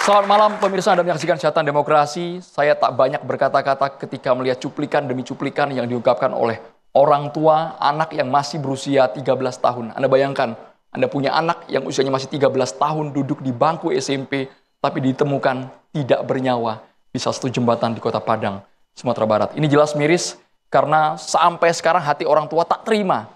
Selamat malam pemirsa, Anda menyaksikan Catatan Demokrasi. Saya tak banyak berkata-kata ketika melihat cuplikan demi cuplikan yang diungkapkan oleh orang tua anak yang masih berusia 13 tahun. Anda bayangkan, Anda punya anak yang usianya masih 13 tahun duduk di bangku SMP, tapi ditemukan tidak bernyawa di salah satu jembatan di Kota Padang, Sumatera Barat. Ini jelas miris karena sampai sekarang hati orang tua tak terima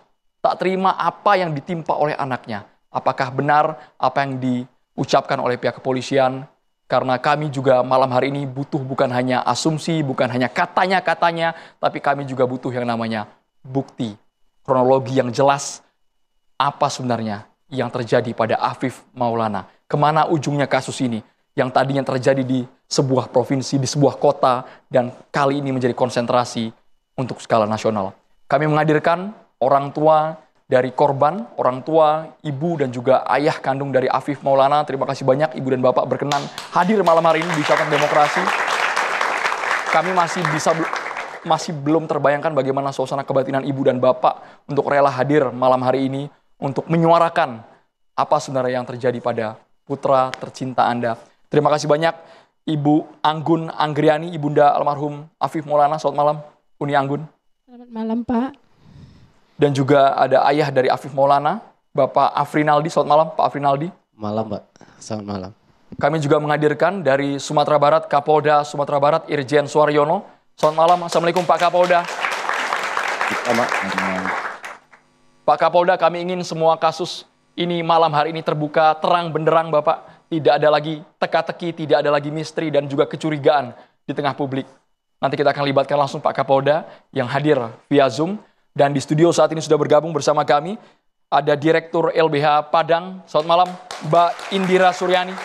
apa yang ditimpa oleh anaknya. Apakah benar apa yang diucapkan oleh pihak kepolisian? Karena kami juga malam hari ini butuh bukan hanya asumsi, bukan hanya katanya-katanya, tapi kami juga butuh yang namanya bukti, kronologi yang jelas apa sebenarnya yang terjadi pada Afif Maulana. Kemana ujungnya kasus ini yang tadinya terjadi di sebuah provinsi, di sebuah kota, dan kali ini menjadi konsentrasi untuk skala nasional. Kami menghadirkan orang tua dari korban, orang tua, ibu, dan juga ayah kandung dari Afif Maulana. Terima kasih banyak Ibu dan Bapak berkenan hadir malam hari ini di Catatan Demokrasi. Kami masih belum terbayangkan bagaimana suasana kebatinan Ibu dan Bapak untuk rela hadir malam hari ini untuk menyuarakan apa sebenarnya yang terjadi pada putra tercinta Anda. Terima kasih banyak Ibu Anggun Anggriani, Ibunda almarhum Afif Maulana. Selamat malam, Uni Anggun. Selamat malam, Pak. Dan juga ada ayah dari Afif Maulana, Bapak Afrinaldi. Selamat malam, Pak Afrinaldi. Malam, Pak. Selamat malam. Kami juga menghadirkan dari Sumatera Barat, Kapolda Sumatera Barat, Irjen Suaryono. Selamat malam, Assalamualaikum Pak Kapolda. Pak Kapolda, kami ingin semua kasus ini malam hari ini terbuka, terang benderang, Bapak. Tidak ada lagi teka-teki, tidak ada lagi misteri dan juga kecurigaan di tengah publik. Nanti kita akan libatkan langsung Pak Kapolda yang hadir via Zoom. Dan di studio saat ini sudah bergabung bersama kami, ada Direktur LBH Padang. Selamat malam, Mbak Indira Suryani,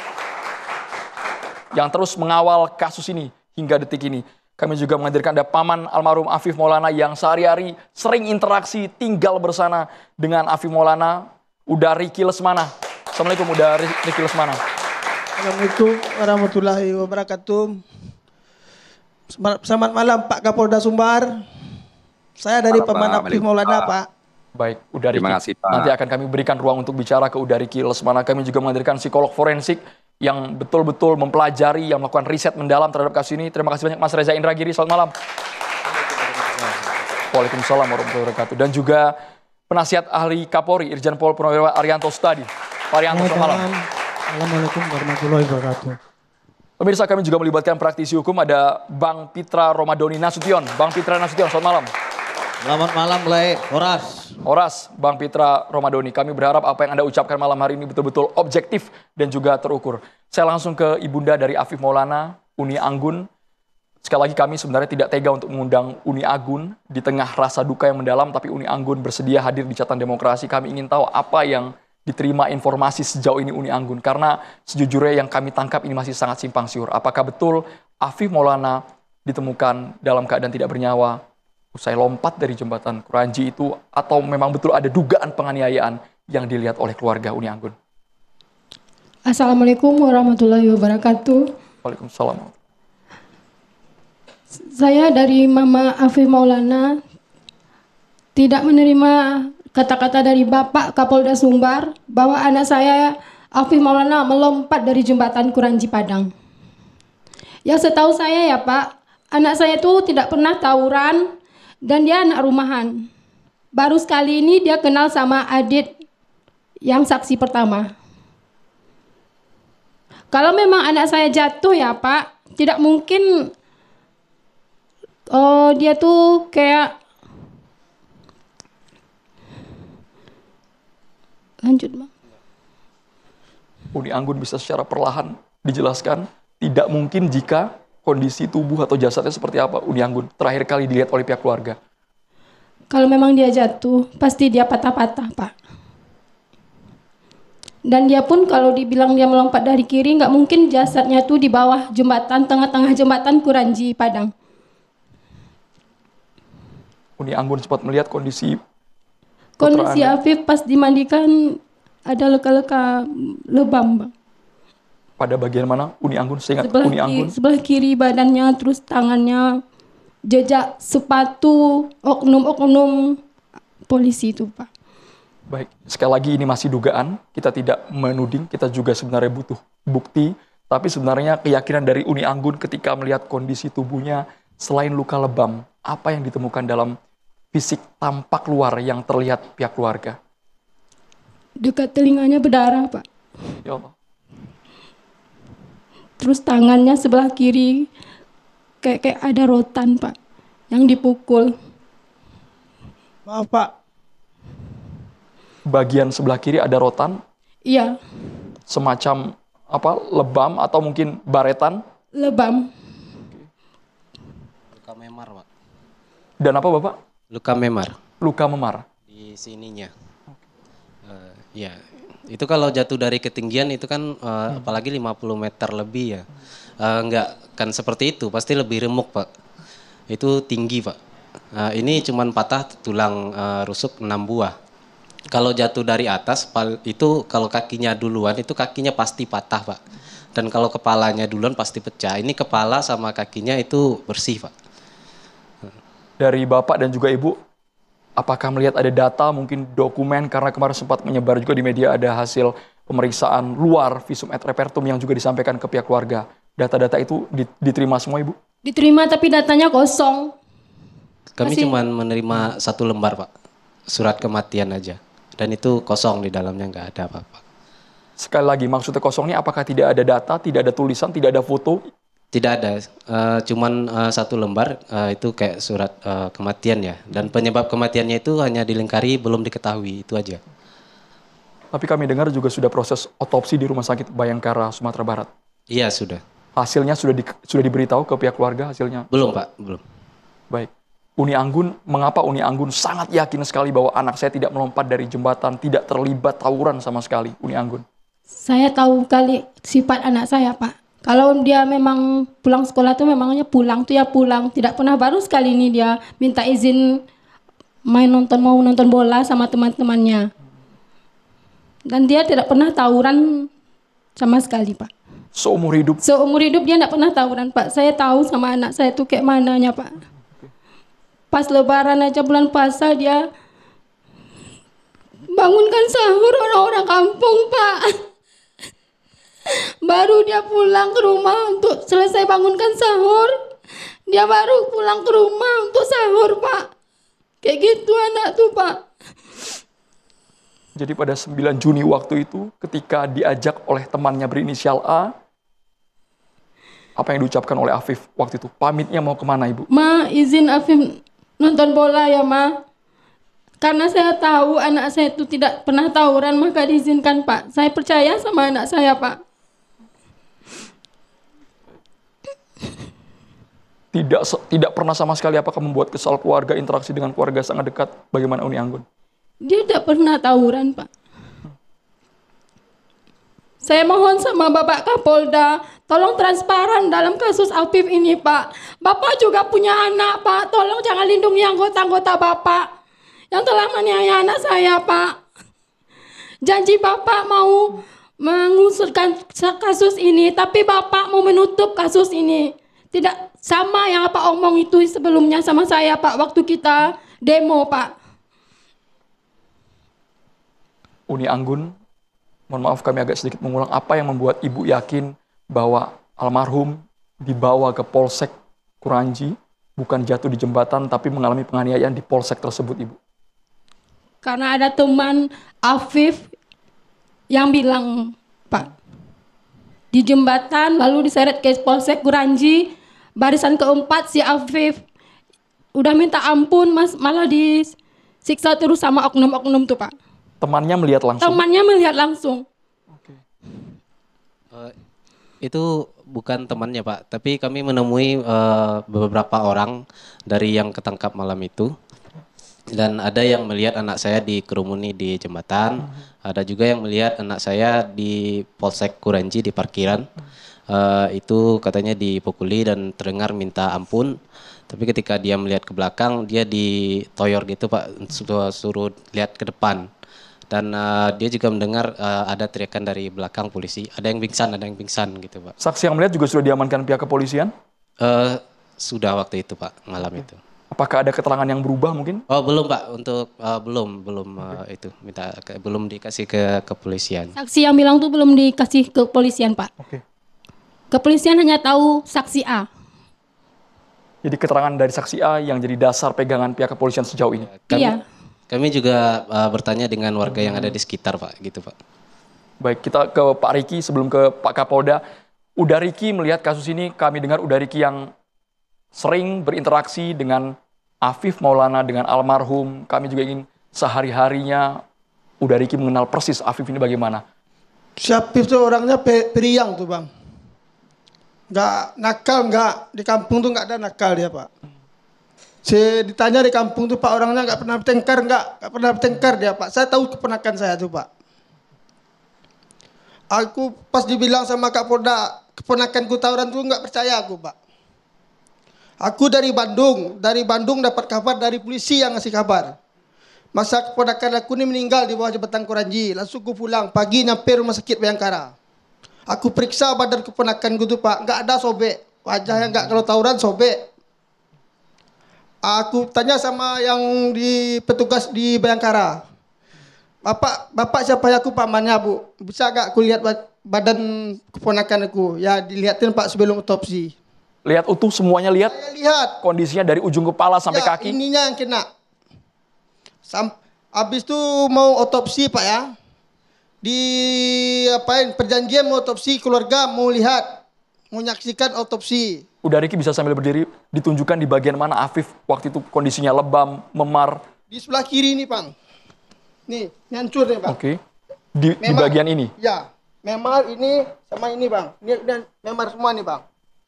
yang terus mengawal kasus ini hingga detik ini. Kami juga menghadirkan ada Paman almarhum Afif Maulana yang sehari-hari sering interaksi, tinggal bersama dengan Afif Maulana, Uda Riki Lesmana. Assalamualaikum, Uda Riki Lesmana. Assalamualaikum warahmatullahi wabarakatuh. Selamat malam Pak Kapolda Sumbar. Saya dari Paman Afif Maulana, Pak. Baik, Uda Riki. Terima kasih, Pak. Nanti akan kami berikan ruang untuk bicara ke Uda Riki Lesmana. Kami juga menghadirkan psikolog forensik yang betul-betul mempelajari, yang melakukan riset mendalam terhadap kasus ini. Terima kasih banyak Mas Reza Indragiri. Selamat malam. Waalaikumsalam warahmatullahi wabarakatuh. Dan juga penasihat ahli Kapolri, Irjen Pol Purnawirawan Arianto Sutadi. Pak Arianto, selamat malam. Assalamualaikum warahmatullahi wabarakatuh. Pemirsa, kami juga melibatkan praktisi hukum, ada Bang Pitra Romadoni Nasution. Bang Pitra Nasution, selamat malam. Selamat malam, Horas. Horas, Bang Pitra Romadoni. Kami berharap apa yang Anda ucapkan malam hari ini betul-betul objektif dan juga terukur. Saya langsung ke Ibunda dari Afif Maulana, Uni Anggun. Sekali lagi kami sebenarnya tidak tega untuk mengundang Uni Anggun di tengah rasa duka yang mendalam, tapi Uni Anggun bersedia hadir di Catatan Demokrasi. Kami ingin tahu apa yang diterima informasi sejauh ini Uni Anggun. Karena sejujurnya yang kami tangkap ini masih sangat simpang siur. Apakah betul Afif Maulana ditemukan dalam keadaan tidak bernyawa usai lompat dari jembatan Kuranji itu, atau memang betul ada dugaan penganiayaan yang dilihat oleh keluarga Uni Anggun? Assalamualaikum warahmatullahi wabarakatuh. Waalaikumsalam. Saya dari Mama Afif Maulana tidak menerima kata-kata dari Bapak Kapolda Sumbar bahwa anak saya Afif Maulana melompat dari jembatan Kuranji Padang. Yang setahu saya ya Pak, anak saya itu tidak pernah tawuran dan dia anak rumahan. Baru sekali ini dia kenal sama Adit yang saksi pertama. Kalau memang anak saya jatuh ya Pak, tidak mungkin dia tuh kayak lanjut Bang. Uni Anggun bisa secara perlahan dijelaskan tidak mungkin jika kondisi tubuh atau jasadnya seperti apa, Uni Anggun terakhir kali dilihat oleh pihak keluarga? Kalau memang dia jatuh, pasti dia patah-patah, Pak. Dan dia pun kalau dibilang dia melompat dari kiri, nggak mungkin jasadnya tuh di bawah jembatan, tengah-tengah jembatan Kuranji Padang. Uni Anggun sempat melihat kondisi Afif pas dimandikan ada luka-luka lebam, Bang. Pada bagian mana Uni Anggun? Seingat Uni Anggun. Sebelah kiri badannya, terus tangannya, jejak sepatu oknum-oknum polisi itu, Pak. Baik, sekali lagi ini masih dugaan, kita tidak menuding, kita juga sebenarnya butuh bukti, Tapi sebenarnya keyakinan dari Uni Anggun ketika melihat kondisi tubuhnya selain luka lebam, apa yang ditemukan dalam fisik tampak luar yang terlihat pihak keluarga? Dekat telinganya berdarah, Pak. Ya Allah. Terus tangannya sebelah kiri kayak ada rotan, Pak, yang dipukul. Maaf Pak, Bagian sebelah kiri ada rotan, Iya, semacam apa? Lebam atau mungkin baretan. lebam. Luka memar, Pak. Dan apa Bapak? Luka memar Luka memar. di sininya. Ya, itu kalau jatuh dari ketinggian itu kan apalagi 50 meter lebih ya. Enggak kan seperti itu, pasti lebih remuk, Pak. Itu tinggi, Pak. Ini cuman patah tulang rusuk 6 buah. Kalau jatuh dari atas itu kalau kakinya duluan itu kakinya pasti patah, Pak. Dan kalau kepalanya duluan pasti pecah. Ini kepala sama kakinya itu bersih, Pak. Dari Bapak dan juga Ibu, apakah melihat ada data, mungkin dokumen, karena kemarin sempat menyebar juga di media ada hasil pemeriksaan luar visum et repertum yang juga disampaikan ke pihak keluarga. Data-data itu diterima semua Ibu? Diterima tapi datanya kosong. Kami Masih- cuma menerima 1 lembar, Pak. Surat kematian aja. Dan itu kosong, di dalamnya nggak ada apa-apa. Sekali lagi, maksudnya kosong ini apakah tidak ada data, tidak ada tulisan, tidak ada foto? Tidak ada, cuman 1 lembar itu kayak surat kematian ya. Dan penyebab kematiannya itu hanya dilingkari belum diketahui, itu aja. Tapi kami dengar juga sudah proses otopsi di Rumah Sakit Bayangkara, Sumatera Barat. Iya sudah. Hasilnya sudah diberitahu ke pihak keluarga hasilnya? Belum, Pak, belum. Baik. Uni Anggun, mengapa Uni Anggun sangat yakin sekali bahwa anak saya tidak melompat dari jembatan, tidak terlibat tawuran sama sekali, Uni Anggun? Saya tahu kali sifat anak saya, Pak. Kalau dia memang pulang sekolah tuh memangnya pulang tuh ya pulang. Tidak pernah, baru sekali ini dia minta izin mau nonton bola sama teman-temannya. Dan dia tidak pernah tawuran sama sekali, Pak. Seumur hidup, Seumur hidup dia tidak pernah tawuran, Pak. Saya tahu sama anak saya tuh kayak mananya, Pak. Pas lebaran aja bulan puasa dia bangunkan sahur orang-orang kampung, Pak. Baru dia pulang ke rumah untuk selesai bangunkan sahur, dia baru pulang ke rumah untuk sahur, Pak. Kayak gitu anak tuh, Pak. jadi pada 9 Juni waktu itu, ketika diajak oleh temannya berinisial A, apa yang diucapkan oleh Afif waktu itu? Pamitnya mau kemana Ibu? Ma, izin Afif nonton bola ya, Ma. Karena saya tahu anak saya itu tidak pernah tawuran, maka diizinkan, Pak. Saya percaya sama anak saya, Pak. Tidak pernah sama sekali apakah membuat kesal keluarga, interaksi dengan keluarga sangat dekat. Bagaimana Uni Anggun? Dia tidak pernah tawuran, Pak. Saya mohon sama Bapak Kapolda, tolong transparan dalam kasus Afif ini, Pak. Bapak juga punya anak, Pak. Tolong jangan lindungi anggota-anggota Bapak yang telah menganiaya anak saya, Pak. Janji Bapak mau mengusutkan kasus ini, tapi Bapak mau menutup kasus ini. Tidak sama yang apa omong itu sebelumnya sama saya, Pak, waktu kita demo, Pak. Uni Anggun, mohon maaf kami agak sedikit mengulang, apa yang membuat Ibu yakin bahwa almarhum dibawa ke Polsek Kuranji, bukan jatuh di jembatan, tapi mengalami penganiayaan di Polsek tersebut, Ibu? Karena ada teman Afif yang bilang, Pak, di jembatan lalu diseret ke Polsek Kuranji, barisan keempat si Afif udah minta ampun, Mas, malah disiksa terus sama oknum-oknum tuh, Pak. Temannya melihat langsung? Temannya melihat langsung. Itu bukan temannya, Pak, tapi kami menemui beberapa orang dari yang ketangkap malam itu. Dan ada yang melihat anak saya dikerumuni di jembatan, ada juga yang melihat anak saya di Polsek Kuranji di parkiran. Itu katanya dipukuli dan terdengar minta ampun. Tapi ketika dia melihat ke belakang, dia ditoyor gitu, Pak, suruh lihat ke depan. Dan dia juga mendengar ada teriakan dari belakang polisi, ada yang pingsan gitu, Pak. Saksi yang melihat juga sudah diamankan pihak kepolisian? Sudah waktu itu, Pak, malam itu. Apakah ada keterangan yang berubah mungkin? Oh belum, Pak, untuk belum itu belum dikasih ke kepolisian. Saksi yang bilang tuh belum dikasih ke polisian, Pak. Oke. Kepolisian hanya tahu saksi A. Jadi keterangan dari saksi A yang jadi dasar pegangan pihak kepolisian sejauh ini. Iya. Kami juga bertanya dengan warga yang ada di sekitar, Pak, gitu, Pak. Baik, kita ke Pak Riki sebelum ke Pak Kapolda. Udah Riki melihat kasus ini, kami dengar Udah Riki yang sering berinteraksi dengan Afif Maulana, dengan almarhum. Kami juga ingin sehari-harinya Udah Riki mengenal persis Afif ini bagaimana. Si Afif tuh orangnya periang tuh bang. Nggak nakal, nggak. Di kampung tuh nggak ada nakal dia pak. Ditanya di kampung tuh pak, orangnya nggak pernah bertengkar, nggak pernah bertengkar dia pak. Saya tahu keponakan saya tuh pak. Aku pas dibilang sama Kak Polda, keponakanku tawuran tuh nggak percaya aku pak. Aku dari Bandung dapat kabar dari polisi yang ngasih kabar. Masa keponakan aku ini meninggal di bawah jembatan Kuranji. Langsung aku pulang, pagi nyampe rumah sakit Bayangkara. Aku periksa badan keponakan gue tuh pak, nggak ada sobek. Wajahnya nggak, kalau tawuran sobek. Aku tanya sama yang di petugas di Bayangkara. Bapak siapa ya? Aku pamannya bu. Bisa gak aku lihat badan keponakan aku? Ya dilihatin pak sebelum otopsi. Lihat utuh semuanya, lihat Saya lihat. kondisinya dari ujung kepala sampai Ya, kaki. ininya yang kena. Habis itu mau otopsi pak ya. Perjanjian mau otopsi, keluarga mau lihat, mau nyaksikan otopsi. Udah Riki bisa sambil berdiri, ditunjukkan di bagian mana Afif waktu itu kondisinya lebam, memar. Di sebelah kiri nih bang. Nih, hancur nih bang. Oke. Di bagian ini. Ya, memar ini sama ini bang. Ini memar semua nih bang.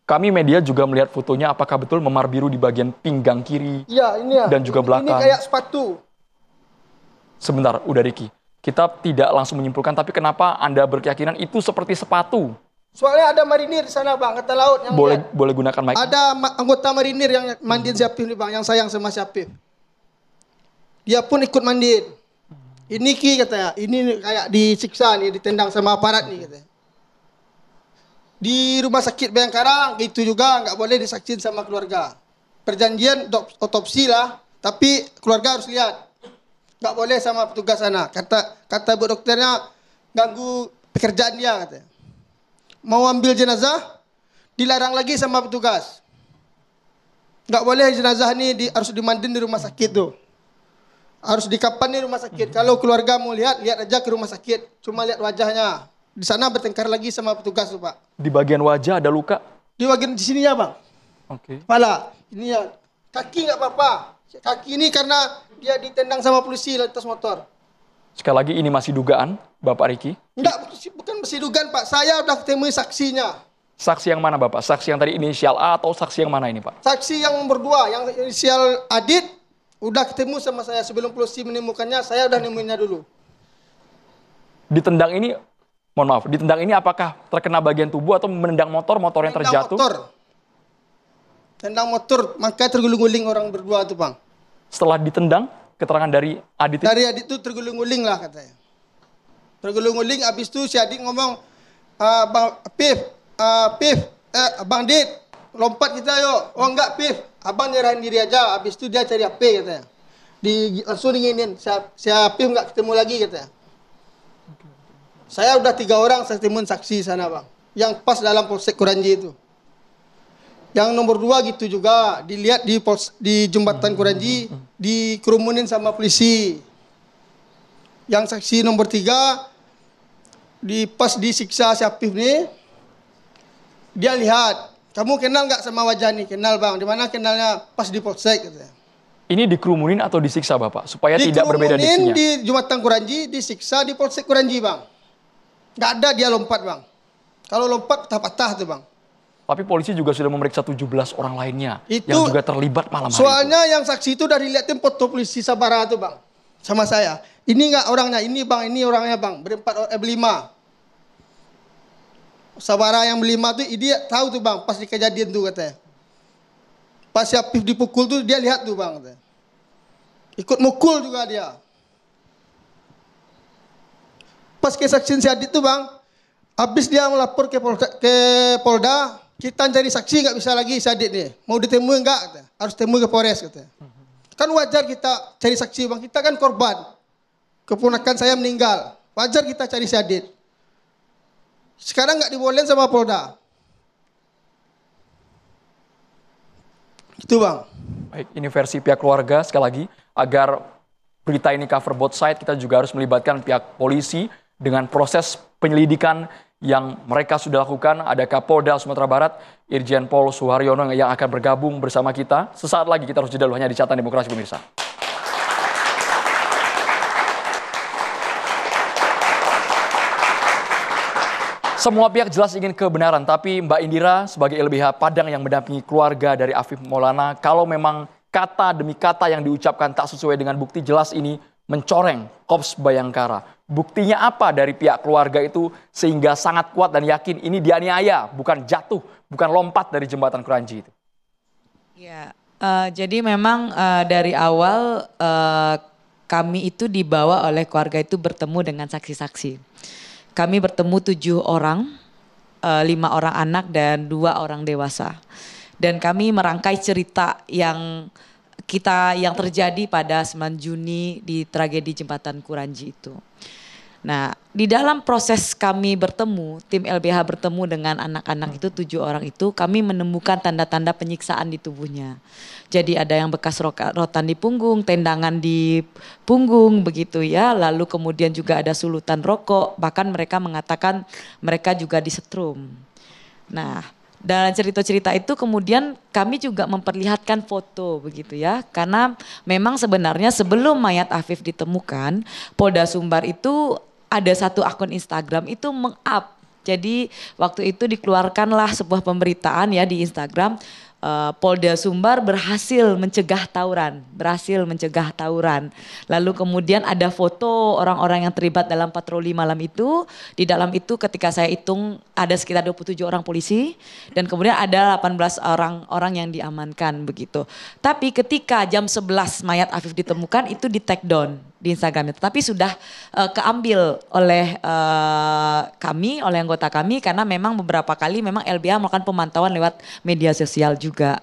Kami media juga melihat fotonya, apakah betul memar biru di bagian pinggang kiri. Iya, ini ya. Dan juga belakang. Ini kayak sepatu. Sebentar, Udah Riki. Kita tidak langsung menyimpulkan, tapi kenapa Anda berkeyakinan itu seperti sepatu? Soalnya ada marinir di sana bang, kata laut yang Boleh gunakan mic. ada anggota marinir yang mandiin si Apif nih bang, yang sayang sama si Apif. Dia pun ikut mandiin. Ini Ki katanya, ini kayak disiksa nih, ditendang sama aparat nih katanya. Di rumah sakit Bayangkara gitu juga, nggak boleh disaksin sama keluarga. Perjanjian otopsi lah, tapi keluarga harus lihat. Nggak boleh sama petugas sana. Kata bu dokternya ganggu pekerjaan dia katanya. Mau ambil jenazah, dilarang lagi sama petugas. Nggak boleh jenazah ini harus dimandiin di rumah sakit tuh. Harus dikapan di rumah sakit. Kalau keluarga mau lihat aja ke rumah sakit. Cuma lihat wajahnya. Di sana bertengkar lagi sama petugas tuh pak. Di bagian wajah ada luka. Di bagian di sini ya bang. Oke. Kepala. Ini ya. Kaki nggak apa-apa. Kaki ini karena dia ditendang sama polisi lantas motor. Sekali lagi ini masih dugaan, Bapak Riki. Enggak, bukan masih dugaan Pak. Saya udah ketemu saksinya. Saksi yang mana Bapak? Saksi yang tadi inisial A atau saksi yang mana ini Pak? Saksi yang berdua, yang inisial Adit, udah ketemu sama saya sebelum polisi menemukannya. Saya udah nemuinnya dulu. Ditendang ini, mohon maaf, ditendang ini apakah terkena bagian tubuh atau menendang motor yang terjatuh? Tendang motor, makanya terguling-guling orang berdua tuh bang. Setelah ditendang, keterangan dari Adit Dari Adit itu terguling-guling lah katanya. Terguling-guling, abis itu si Adit ngomong, Bang Pif, Bang Dit, lompat kita yuk. Oh enggak Pif, abang nyerahin diri aja. Abis itu dia cari HP katanya. Langsung dinginin, si Pif nggak ketemu lagi katanya. Saya udah 3 orang saya temuin saksi sana bang. Yang pas dalam Polsek Kuranji itu. Yang nomor 2 gitu juga, dilihat di jembatan Kuranji, dikerumunin sama polisi. Yang saksi nomor 3, pas disiksa si Apif nih, dia lihat, kamu kenal nggak sama wajah nih? Kenal bang, di mana kenalnya? Pas di Polsek katanya. ini dikerumunin atau disiksa Bapak? Supaya tidak berbeda diksinya. Di jembatan Kuranji, disiksa di Polsek Kuranji bang. Nggak ada dia lompat bang. Kalau lompat patah-patah tuh bang. Tapi polisi juga sudah memeriksa 17 orang lainnya Itu, yang juga terlibat malam hari soalnya yang saksi itu dari liatin foto polisi Sabara tuh bang. Sama saya. Ini nggak orangnya, ini bang, ini orangnya bang. Berlima. Sabara yang berlima tuh dia tahu tuh bang, pas di kejadian tuh katanya. Pas si Apif dipukul tuh dia lihat tuh bang katanya. Ikut mukul juga dia. Pas kesaksian si Adit tuh bang, habis dia melapor ke Polda, kita cari saksi nggak bisa lagi si Adit nih. Mau ditemui nggak? Kata. Harus temui ke Polres katanya. Kan wajar kita cari saksi bang, kita kan korban. Keponakan saya meninggal, wajar kita cari si Adit. Sekarang nggak dibolehin sama Polda. Itu Bang. Baik, ini versi pihak keluarga. Sekali lagi, agar berita ini cover both side, kita juga harus melibatkan pihak polisi dengan proses penyelidikan yang mereka sudah lakukan. Ada Kapolda Sumatera Barat, Irjen Pol Suharyono yang akan bergabung bersama kita. Sesaat lagi kita harus jeda dulu hanya di Catatan Demokrasi pemirsa. Semua pihak jelas ingin kebenaran, tapi Mbak Indira sebagai LBH Padang yang mendampingi keluarga dari Afif Maulana, kalau memang kata demi kata yang diucapkan tak sesuai dengan bukti jelas ini mencoreng Korps Bayangkara. Buktinya apa dari pihak keluarga itu sehingga sangat kuat dan yakin ini dianiaya, bukan jatuh, bukan lompat dari jembatan Kranji itu? Ya, jadi memang dari awal kami itu dibawa oleh keluarga itu bertemu dengan saksi-saksi. Kami bertemu 7 orang, 5 orang anak dan 2 orang dewasa. Dan kami merangkai cerita yang terjadi pada 9 Juni di tragedi jembatan Kranji itu. Nah, di dalam proses kami bertemu, tim LBH bertemu dengan anak-anak itu 7 orang itu, kami menemukan tanda-tanda penyiksaan di tubuhnya. Jadi ada yang bekas rotan di punggung, tendangan di punggung begitu ya, lalu kemudian juga ada sulutan rokok, bahkan mereka mengatakan mereka juga disetrum. Nah, dalam cerita-cerita itu kemudian kami juga memperlihatkan foto begitu ya, karena memang sebenarnya sebelum mayat Afif ditemukan, Polda Sumbar itu ada satu akun Instagram itu meng-up. Jadi waktu itu dikeluarkanlah sebuah pemberitaan ya di Instagram, Polda Sumbar berhasil mencegah tawuran. Lalu kemudian ada foto orang-orang yang terlibat dalam patroli malam itu. Di dalam itu ketika saya hitung ada sekitar 27 orang polisi dan kemudian ada 18 orang yang diamankan begitu. Tapi ketika jam 11 mayat Afif ditemukan itu di take down di Instagram itu. Tapi sudah keambil oleh kami, oleh anggota kami karena memang beberapa kali memang LBH melakukan pemantauan lewat media sosial juga.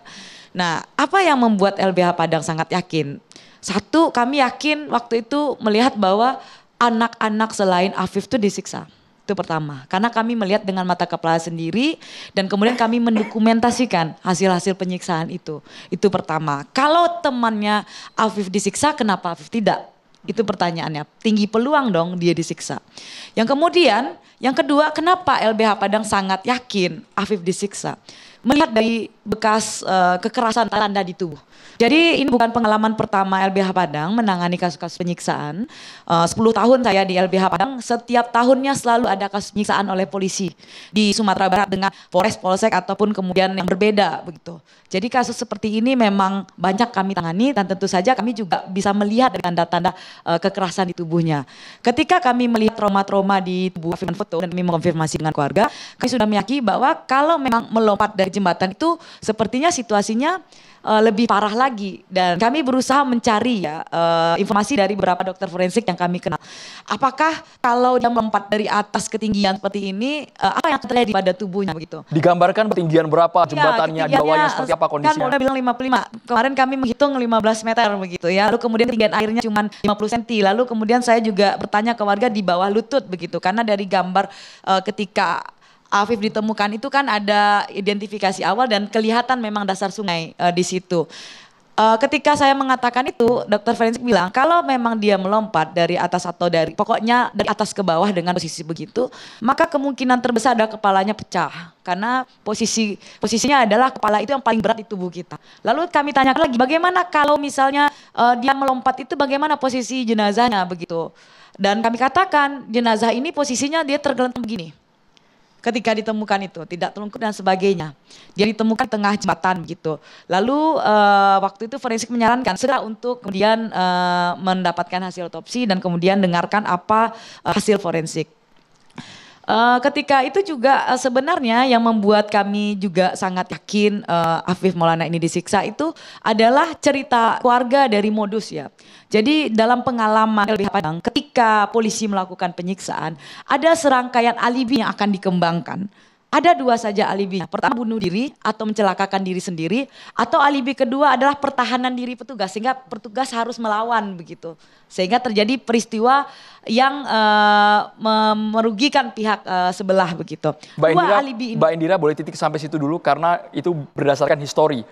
Nah, apa yang membuat LBH Padang sangat yakin? Satu, kami yakin waktu itu melihat bahwa anak-anak selain Afif itu disiksa. Itu pertama. Karena kami melihat dengan mata kepala sendiri dan kemudian kami mendokumentasikan hasil-hasil penyiksaan itu. Itu pertama. Kalau temannya Afif disiksa, kenapa Afif tidak? Itu pertanyaannya. Tinggi peluang dong dia disiksa. Yang kemudian, yang kedua, kenapa LBH Padang sangat yakin Afif disiksa? Melihat dari bekas kekerasan tanda di tubuh. Jadi ini bukan pengalaman pertama LBH Padang menangani kasus-kasus penyiksaan. 10 tahun saya di LBH Padang, setiap tahunnya selalu ada kasus penyiksaan oleh polisi di Sumatera Barat dengan Polres, Polsek ataupun kemudian yang berbeda begitu. Jadi kasus seperti ini memang banyak kami tangani dan tentu saja kami juga bisa melihat dari tanda-tanda kekerasan di tubuhnya. Ketika kami melihat trauma-trauma di tubuh Afif foto dan kami mengonfirmasi dengan keluarga, kami sudah meyakini bahwa kalau memang melompat dari jembatan itu sepertinya situasinya lebih parah lagi dan kami berusaha mencari ya informasi dari beberapa dokter forensik yang kami kenal. Apakah kalau dia melompat dari atas ketinggian seperti ini apa yang terjadi pada tubuhnya begitu? Digambarkan ketinggian berapa jembatannya, di bawahnya seperti apa kondisinya? Kan udah bilang 55. Kemarin kami menghitung 15 meter begitu ya. Lalu kemudian ketinggian airnya cuma 50 cm. Lalu kemudian saya juga bertanya ke warga di bawah lutut begitu karena dari gambar ketika Afif ditemukan itu kan ada identifikasi awal dan kelihatan memang dasar sungai di situ. Ketika saya mengatakan itu, dokter forensik bilang kalau memang dia melompat dari atas atau pokoknya dari atas ke bawah dengan posisi begitu, maka kemungkinan terbesar adalah kepalanya pecah. Karena posisinya adalah kepala itu yang paling berat di tubuh kita. Lalu kami tanyakan lagi, bagaimana kalau misalnya dia melompat itu bagaimana posisi jenazahnya begitu. Dan kami katakan jenazah ini posisinya dia tergeletak begini. Ketika ditemukan itu tidak telungkup dan sebagainya, dia ditemukan tengah jembatan gitu. Lalu waktu itu forensik menyarankan segera untuk kemudian mendapatkan hasil otopsi dan kemudian dengarkan apa hasil forensik. Ketika itu juga sebenarnya yang membuat kami juga sangat yakin Afif Maulana ini disiksa itu adalah cerita keluarga dari modus ya. Jadi dalam pengalaman LBH Padang ketika polisi melakukan penyiksaan ada serangkaian alibi yang akan dikembangkan. Ada 2 saja alibinya. Pertama bunuh diri atau mencelakakan diri sendiri. Atau alibi kedua adalah pertahanan diri petugas. Sehingga petugas harus melawan begitu. Sehingga terjadi peristiwa yang merugikan pihak sebelah begitu. Mbak Indira boleh titik sampai situ dulu karena itu berdasarkan histori.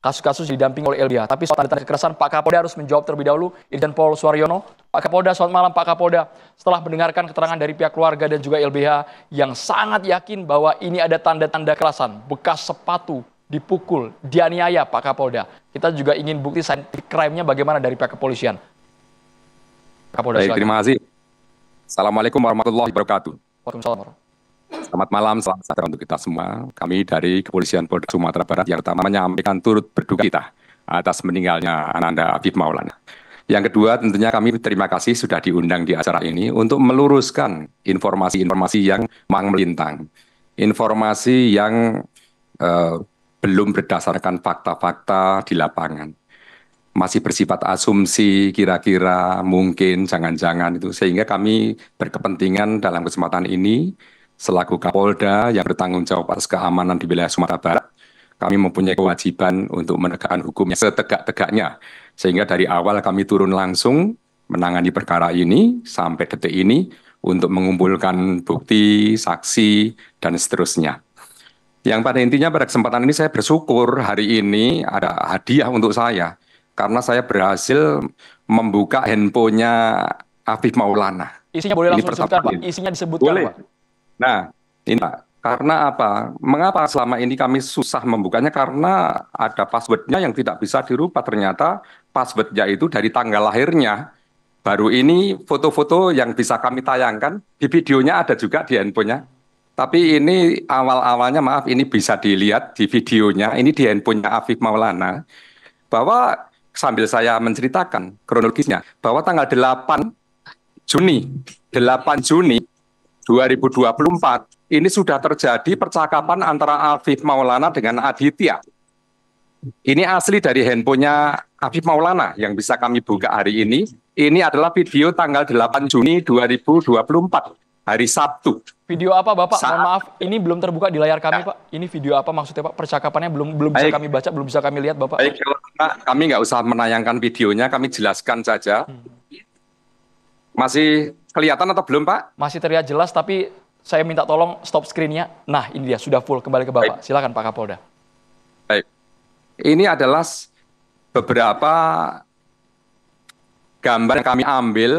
kasus-kasus didampingi oleh LBH. Tapi soal tanda kekerasan, Pak Kapolda harus menjawab terlebih dahulu. Irjen Pol Suaryono. Pak Kapolda, selamat malam Pak Kapolda. Setelah mendengarkan keterangan dari pihak keluarga dan juga LBH yang sangat yakin bahwa ini ada tanda-tanda kekerasan, bekas sepatu, dipukul, dianiaya Pak Kapolda. Kita juga ingin bukti scientific crime-nya bagaimana dari pihak kepolisian. Kapolda, baik, terima kasih. Assalamualaikum warahmatullahi wabarakatuh. Waalaikumsalam. Selamat malam, selamat sejahtera untuk kita semua. Kami dari Kepolisian Polda Sumatera Barat yang pertama menyampaikan turut berduka kita atas meninggalnya Ananda Afif Maulana. Yang kedua, tentunya kami terima kasih sudah diundang di acara ini untuk meluruskan informasi-informasi yang melintang. Informasi yang belum berdasarkan fakta-fakta di lapangan. Masih bersifat asumsi, kira-kira, mungkin, jangan-jangan itu. Sehingga kami berkepentingan dalam kesempatan ini, selaku Kapolda yang bertanggung jawab atas keamanan di wilayah Sumatera Barat, kami mempunyai kewajiban untuk menegakkan hukum yang setegak-tegaknya. Sehingga dari awal kami turun langsung menangani perkara ini sampai detik ini untuk mengumpulkan bukti, saksi, dan seterusnya. Yang pada intinya pada kesempatan ini saya bersyukur hari ini ada hadiah untuk saya. Karena saya berhasil membuka handphonenya Afif Maulana. Isinya boleh langsung disebutkan Pak? Isinya disebutkan boleh. Pak? Nah, ini Pak, karena apa? Mengapa selama ini kami susah membukanya? Karena ada passwordnya yang tidak bisa dirubah. Ternyata passwordnya itu dari tanggal lahirnya. Baru ini foto-foto yang bisa kami tayangkan, di videonya ada juga di handphonenya. Tapi ini awal-awalnya, maaf, ini bisa dilihat di videonya, ini di handphonenya Afif Maulana, bahwa sambil saya menceritakan kronologisnya, bahwa tanggal 8 Juni 2024, ini sudah terjadi percakapan antara Afif Maulana dengan Aditya. Ini asli dari handphonenya Afif Maulana yang bisa kami buka hari ini. Ini adalah video tanggal 8 Juni 2024, hari Sabtu. Video apa Bapak? Mohon maaf, ini belum terbuka di layar kami Pak. Ini video apa maksudnya Pak? Percakapannya belum bisa kami baca, belum bisa kami lihat Bapak. Baik, kami nggak usah menayangkan videonya, kami jelaskan saja. Masih kelihatan atau belum Pak? Masih terlihat jelas, tapi saya minta tolong stop screen-nya. Nah, ini dia, sudah full. Kembali ke Bapak. Silakan Pak Kapolda. Baik. Ini adalah beberapa gambar yang kami ambil.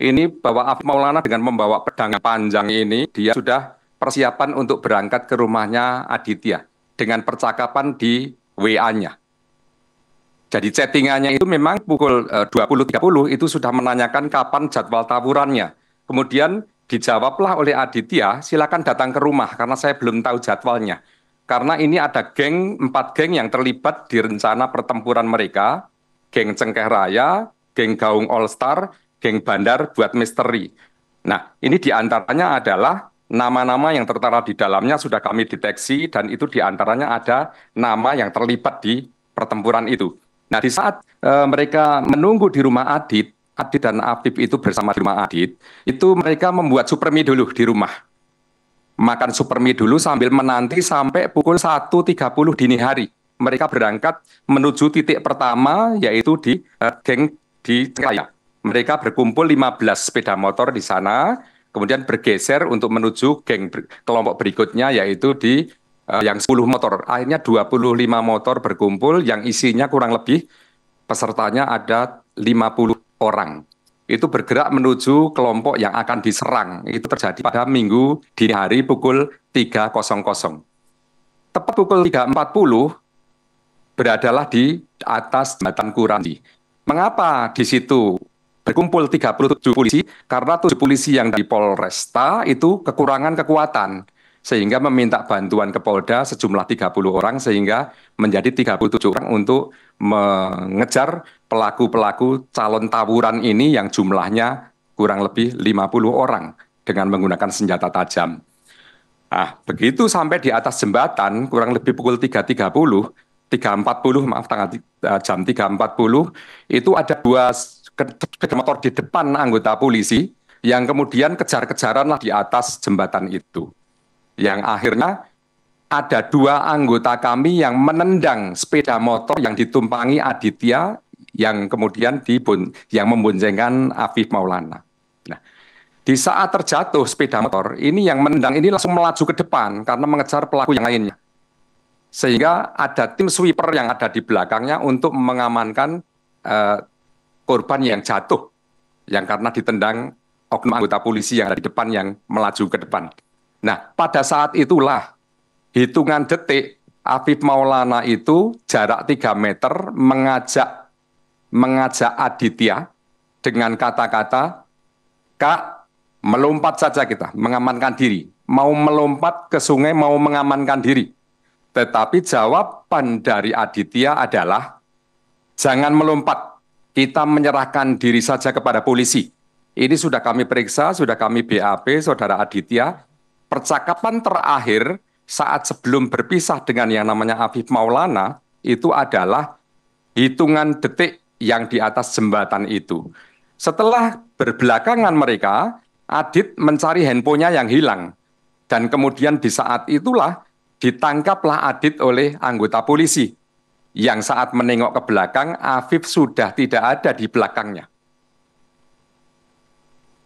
Ini bahwa Afif Maulana dengan membawa pedang panjang ini, dia sudah persiapan untuk berangkat ke rumahnya Aditya. Dengan percakapan di WA-nya. Jadi chattingannya itu memang pukul 20.30 itu sudah menanyakan kapan jadwal tawurannya. Kemudian dijawablah oleh Aditya, silakan datang ke rumah karena saya belum tahu jadwalnya. Karena ini ada 4 geng yang terlibat di rencana pertempuran mereka. Geng Cengkeh Raya, geng Gaung All Star, geng Bandar buat misteri. Nah, ini diantaranya adalah nama-nama yang tertera di dalamnya sudah kami deteksi dan itu diantaranya ada nama yang terlibat di pertempuran itu. Nah, di saat mereka menunggu di rumah Adit dan Afif itu bersama di rumah Adit, itu mereka membuat super mie dulu di rumah. Makan super mie dulu sambil menanti sampai pukul 1.30 dini hari. Mereka berangkat menuju titik pertama, yaitu di geng di Cengkaya. Mereka berkumpul 15 sepeda motor di sana, kemudian bergeser untuk menuju geng kelompok berikutnya, yaitu di yang 10 motor. Akhirnya 25 motor berkumpul yang isinya kurang lebih pesertanya ada 50 orang. Itu bergerak menuju kelompok yang akan diserang. Itu terjadi pada Minggu dini hari pukul 3.00. Tepat pukul 3.40 beradalah di atas jembatan Kuranti. Mengapa di situ berkumpul 37 polisi? Karena 7 polisi yang dari Polresta itu kekurangan kekuatan. Sehingga meminta bantuan ke Polda sejumlah 30 orang sehingga menjadi 37 orang untuk mengejar pelaku-pelaku calon tawuran ini yang jumlahnya kurang lebih 50 orang dengan menggunakan senjata tajam. Nah, begitu sampai di atas jembatan kurang lebih pukul 3.30, maaf jam 3.40 itu ada 2 sepeda motor di depan anggota polisi yang kemudian kejar-kejaranlah di atas jembatan itu. Yang akhirnya ada 2 anggota kami yang menendang sepeda motor yang ditumpangi Aditya yang kemudian yang memboncengkan Afif Maulana. Nah, di saat terjatuh sepeda motor, ini yang menendang ini langsung melaju ke depan karena mengejar pelaku yang lainnya. Sehingga ada tim sweeper yang ada di belakangnya untuk mengamankan korban yang jatuh, yang karena ditendang oknum anggota polisi yang ada di depan yang melaju ke depan. Nah, pada saat itulah hitungan detik Afif Maulana itu jarak 3 meter mengajak Aditya dengan kata-kata, "Kak, melompat saja kita, mengamankan diri. Mau melompat ke sungai, mau mengamankan diri." Tetapi jawaban dari Aditya adalah, "Jangan melompat, kita menyerahkan diri saja kepada polisi." Ini sudah kami periksa, sudah kami BAP, Saudara Aditya. Percakapan terakhir saat sebelum berpisah dengan yang namanya Afif Maulana, itu adalah hitungan detik yang di atas jembatan itu. Setelah berbelakangan mereka, Adit mencari handphonenya yang hilang. Dan kemudian di saat itulah ditangkaplah Adit oleh anggota polisi. Yang saat menengok ke belakang, Afif sudah tidak ada di belakangnya.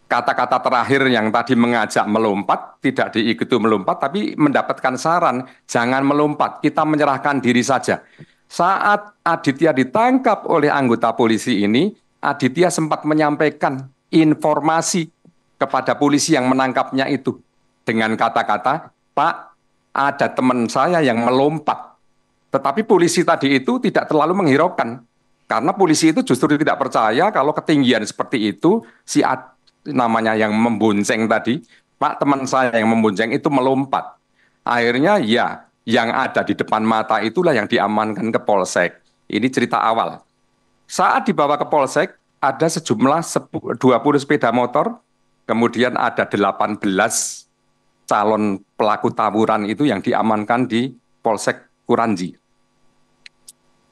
Kata-kata terakhir yang tadi mengajak melompat, tidak diikuti melompat, tapi mendapatkan saran, jangan melompat, kita menyerahkan diri saja. Saat Aditya ditangkap oleh anggota polisi ini, Aditya sempat menyampaikan informasi kepada polisi yang menangkapnya itu. Dengan kata-kata, "Pak, ada teman saya yang melompat." Tetapi polisi tadi itu tidak terlalu menghiraukan. Karena polisi itu justru tidak percaya kalau ketinggian seperti itu, si namanya yang membonceng tadi, "Pak, teman saya yang membonceng itu melompat." Akhirnya ya, yang ada di depan mata itulah yang diamankan ke Polsek. Ini cerita awal. Saat dibawa ke Polsek, ada sejumlah 20 sepeda motor, kemudian ada 18 calon pelaku tawuran itu yang diamankan di Polsek Kuranji.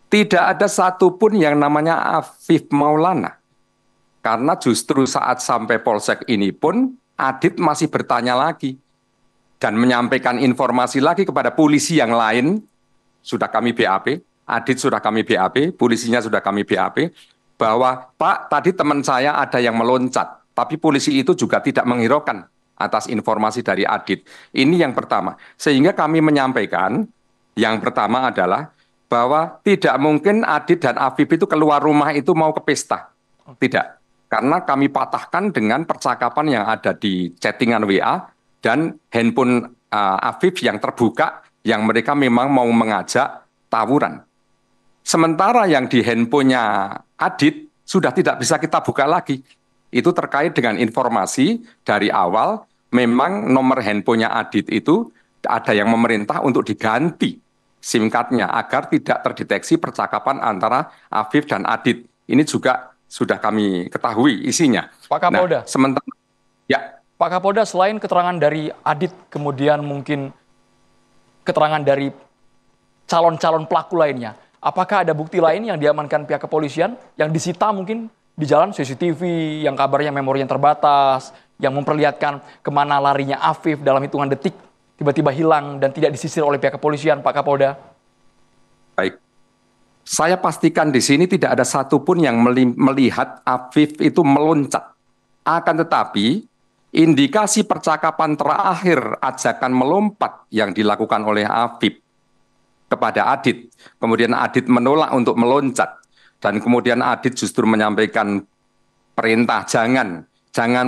Tidak ada satupun yang namanya Afif Maulana. Karena justru saat sampai Polsek ini pun, Adit masih bertanya lagi. Dan menyampaikan informasi lagi kepada polisi yang lain, sudah kami BAP, Adit sudah kami BAP, polisinya sudah kami BAP, bahwa, "Pak, tadi teman saya ada yang meloncat." Tapi polisi itu juga tidak menghiraukan atas informasi dari Adit. Ini yang pertama. Sehingga kami menyampaikan, yang pertama adalah, bahwa tidak mungkin Adit dan Afif itu keluar rumah itu mau ke pesta. Tidak. Karena kami patahkan dengan percakapan yang ada di chattingan WA dan handphone Afif yang terbuka, yang mereka memang mau mengajak tawuran. Sementara yang di handphonenya Adit sudah tidak bisa kita buka lagi. Itu terkait dengan informasi dari awal, memang nomor handphonenya Adit itu ada yang memerintah untuk diganti SIM card-nya agar tidak terdeteksi percakapan antara Afif dan Adit. Ini juga sudah kami ketahui isinya. Pak Kapolda. Nah, sementara ya, Pak Kapolda, selain keterangan dari Adit, kemudian mungkin keterangan dari calon-calon pelaku lainnya, apakah ada bukti lain yang diamankan pihak kepolisian yang disita mungkin di jalan, CCTV yang kabarnya memori yang terbatas, yang memperlihatkan kemana larinya Afif dalam hitungan detik, tiba-tiba hilang dan tidak disisir oleh pihak kepolisian, Pak Kapolda? Baik. Saya pastikan di sini tidak ada satupun yang melihat Afif itu meloncat. Akan tetapi, indikasi percakapan terakhir ajakan melompat yang dilakukan oleh Afif kepada Adit. Kemudian Adit menolak untuk meloncat. Dan kemudian Adit justru menyampaikan perintah, jangan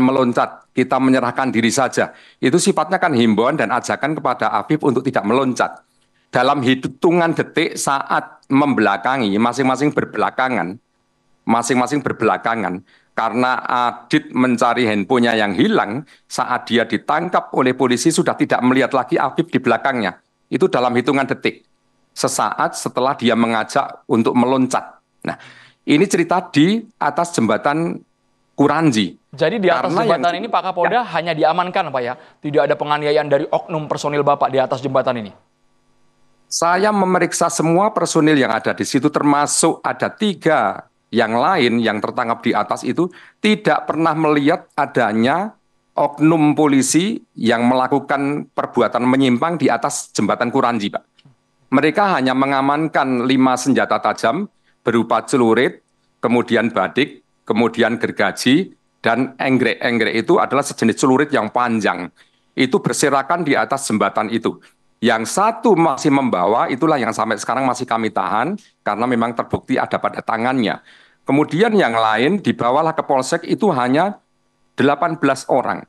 meloncat, kita menyerahkan diri saja. Itu sifatnya kan himbauan dan ajakan kepada Afif untuk tidak meloncat. Dalam hitungan detik saat membelakangi, masing-masing berbelakangan, karena Adit mencari handphonenya yang hilang, saat dia ditangkap oleh polisi sudah tidak melihat lagi Afif di belakangnya. Itu dalam hitungan detik. Sesaat setelah dia mengajak untuk meloncat. Nah, ini cerita di atas jembatan Kuranji. Jadi di atas jembatan ini Pak Kapolda hanya diamankan Pak ya? Tidak ada penganiayaan dari oknum personil Bapak di atas jembatan ini? Saya memeriksa semua personil yang ada di situ, termasuk ada 3 yang lain yang tertangkap di atas itu, tidak pernah melihat adanya oknum polisi yang melakukan perbuatan menyimpang di atas jembatan Kuranji, Pak. Mereka hanya mengamankan 5 senjata tajam berupa celurit, kemudian badik, kemudian gergaji, dan enggrek. Enggrek itu adalah sejenis celurit yang panjang. Itu berserakan di atas jembatan itu. Yang satu masih membawa, itulah yang sampai sekarang masih kami tahan, karena memang terbukti ada pada tangannya. Kemudian yang lain dibawalah ke Polsek itu hanya 18 orang.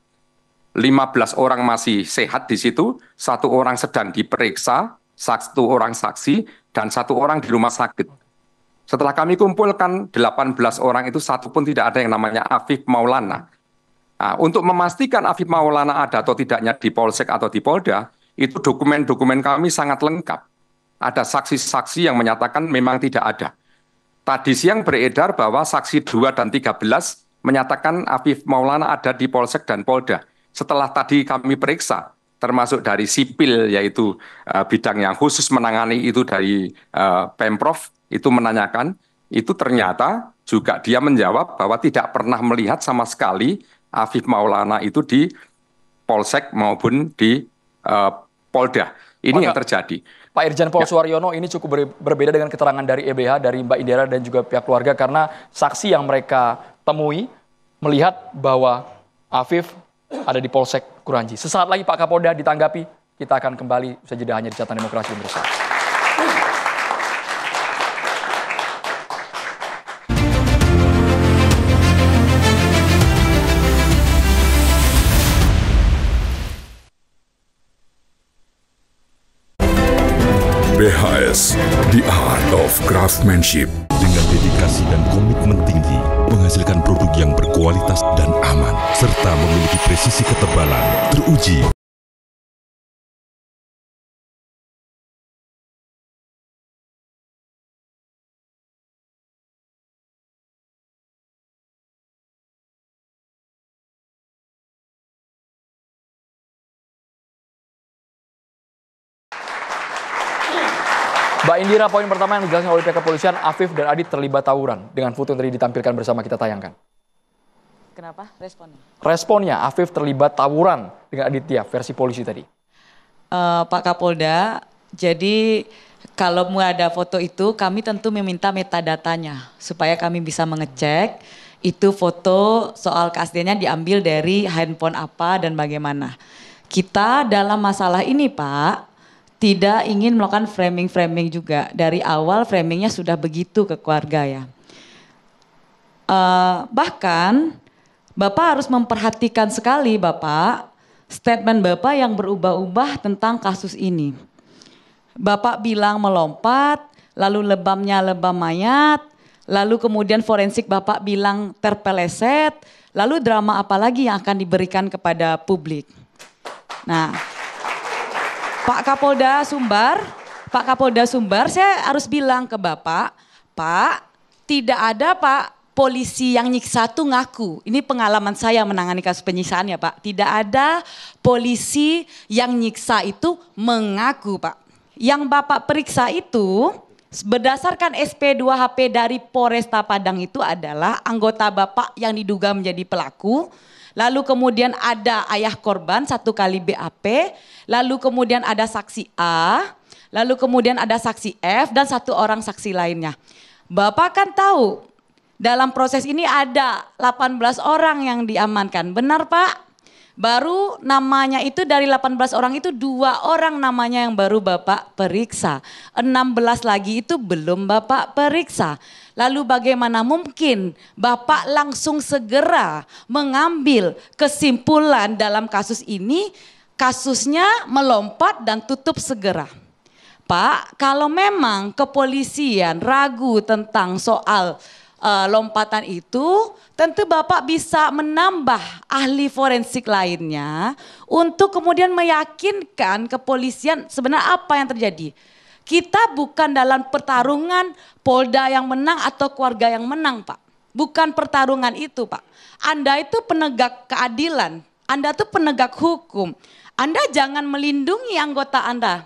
15 orang masih sehat di situ, 1 orang sedang diperiksa, 1 orang saksi, dan 1 orang di rumah sakit. Setelah kami kumpulkan 18 orang itu, 1 pun tidak ada yang namanya Afif Maulana. Nah, untuk memastikan Afif Maulana ada atau tidaknya di Polsek atau di Polda, itu dokumen-dokumen kami sangat lengkap. Ada saksi-saksi yang menyatakan memang tidak ada. Tadi siang beredar bahwa saksi 2 dan 13 menyatakan Afif Maulana ada di Polsek dan Polda. Setelah tadi kami periksa, termasuk dari sipil, yaitu bidang yang khusus menangani itu dari Pemprov, itu menanyakan, itu ternyata juga dia menjawab bahwa tidak pernah melihat sama sekali Afif Maulana itu di Polsek maupun di Polda. Ini yang terjadi. Pak Irjen Pol Suwaryono, ini cukup berbeda dengan keterangan dari EBH, dari Mbak Indira dan juga pihak keluarga, karena saksi yang mereka temui melihat bahwa Afif ada di Polsek Kuranji. Sesaat lagi Pak Kapolda ditanggapi, kita akan kembali usai jeda hanya di Catatan Demokrasi Indonesia. BHS, The Art of Craftsmanship. Dengan dedikasi dan komitmen tinggi, menghasilkan produk yang berkualitas dan aman, serta memiliki presisi ketebalan teruji. Mbak Indira, poin pertama yang dijelaskan oleh pihak kepolisian, Afif dan Adit terlibat tawuran dengan foto yang tadi ditampilkan bersama kita tayangkan. Kenapa responnya? Responnya, Afif terlibat tawuran dengan Aditya, versi polisi tadi. Pak Kapolda, jadi kalau mau ada foto itu kami tentu meminta metadatanya supaya kami bisa mengecek itu foto soal keasliannya diambil dari handphone apa dan bagaimana. Kita dalam masalah ini Pak, tidak ingin melakukan framing-framing juga. Dari awal framingnya sudah begitu ke keluarga ya. Bahkan Bapak harus memperhatikan sekali Bapak, statement Bapak yang berubah-ubah tentang kasus ini. Bapak bilang melompat, lalu lebamnya lebam mayat, lalu kemudian forensik Bapak bilang terpeleset, lalu drama apa lagi yang akan diberikan kepada publik. Nah, Pak Kapolda Sumbar, saya harus bilang ke Bapak, Pak, tidak ada Pak polisi yang nyiksa tuh ngaku. Ini pengalaman saya menangani kasus penyiksaan ya Pak. Tidak ada polisi yang nyiksa itu mengaku Pak. Yang Bapak periksa itu berdasarkan SP2HP dari Polresta Padang itu adalah anggota Bapak yang diduga menjadi pelaku. Lalu kemudian ada ayah korban 1 kali BAP, lalu kemudian ada saksi A, lalu kemudian ada saksi F dan 1 orang saksi lainnya. Bapak kan tahu dalam proses ini ada 18 orang yang diamankan, benar Pak? Baru namanya itu dari 18 orang itu 2 orang namanya yang baru Bapak periksa. 16 lagi itu belum Bapak periksa. Lalu bagaimana mungkin Bapak langsung segera mengambil kesimpulan dalam kasus ini, kasusnya melompat dan tutup segera. Pak, kalau memang kepolisian ragu tentang soal lompatan itu, tentu Bapak bisa menambah ahli forensik lainnya untuk kemudian meyakinkan kepolisian sebenarnya apa yang terjadi. Kita bukan dalam pertarungan Polda yang menang atau keluarga yang menang Pak. Bukan pertarungan itu Pak. Anda itu penegak keadilan, Anda itu penegak hukum. Anda jangan melindungi anggota Anda.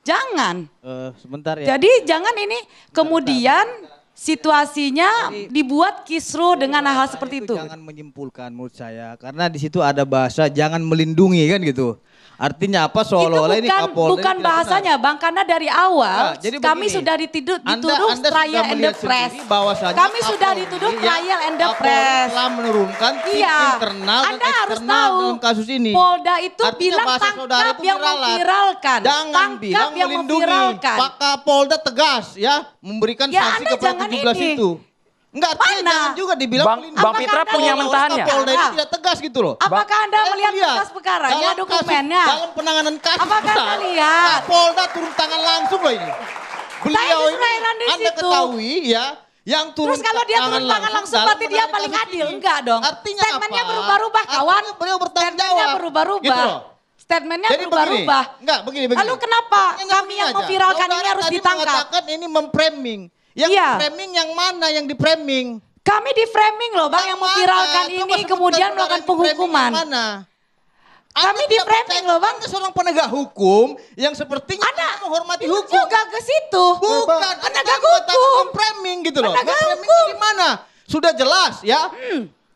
Jangan. Sebentar ya. Jadi jangan ini kemudian situasinya dibuat kisruh dengan hal seperti itu. Jangan menyimpulkan menurut saya, karena di situ ada bahasa jangan melindungi kan gitu. Artinya apa Itu seolah-olah ini Kapolda bukan ini tidak bahasanya Bang, karena dari awal Nah, jadi kami begini, sudah dituduh Anda trial sudah and the melihat press. sendiri bahwasanya Kami sudah Kapolri dituduh yang trial and the Kapolri press. telah menurunkan tim Iya. internal Anda dan harus eksternal tahu, dalam kasus ini. Polda itu Artinya bilang bahasa saudara tangkap itu yang diralat. memviralkan. Jangan Tangkap bilang yang melindungi. memviralkan. Pak Kapolda tegas ya memberikan Ya, sanksi Anda kepada jangan 17 ini. itu. Enggak, artinya Mana? jangan juga dibilang Bang melindungi. Pitra Anda punya lihat mentahannya. Kapolda ini Ah. tidak tegas gitu loh. Apakah Anda Saya melihat lihat. berkas perkaranya, Dalam dokumennya? dalam penanganan kasus Apakah besar, Anda lihat? Kapolda turun tangan langsung loh ini. Beliau ini Israelan di Anda situ. ketahui ya, yang turun Terus kalau dia turun tangan langsung dalam berarti dia penanganan paling kasus adil? ini. Enggak dong. Artinya Statementnya apa? berubah-ubah kawan. Artinya beliau bertanggung Statementnya jawab. berubah-ubah. Gitu loh. Statementnya Jadi berubah-ubah. begini, enggak begini. Lalu kenapa Artinya kami begini yang aja. memviralkan ini Saudara harus tadi ditangkap? mengatakan ini memframing. Yang Iya. framing yang mana yang di framing? Kami di framing loh Bang yang memviralkan ini kemudian melakukan penghukuman. Mana? Kami di framing loh Bang. Anda seorang penegak hukum yang sepertinya Anda menghormati belum hukum. juga ke situ. Bukan, Penegak hukum. framing gitu loh. Penegak Framing hukum. di mana? Sudah jelas ya.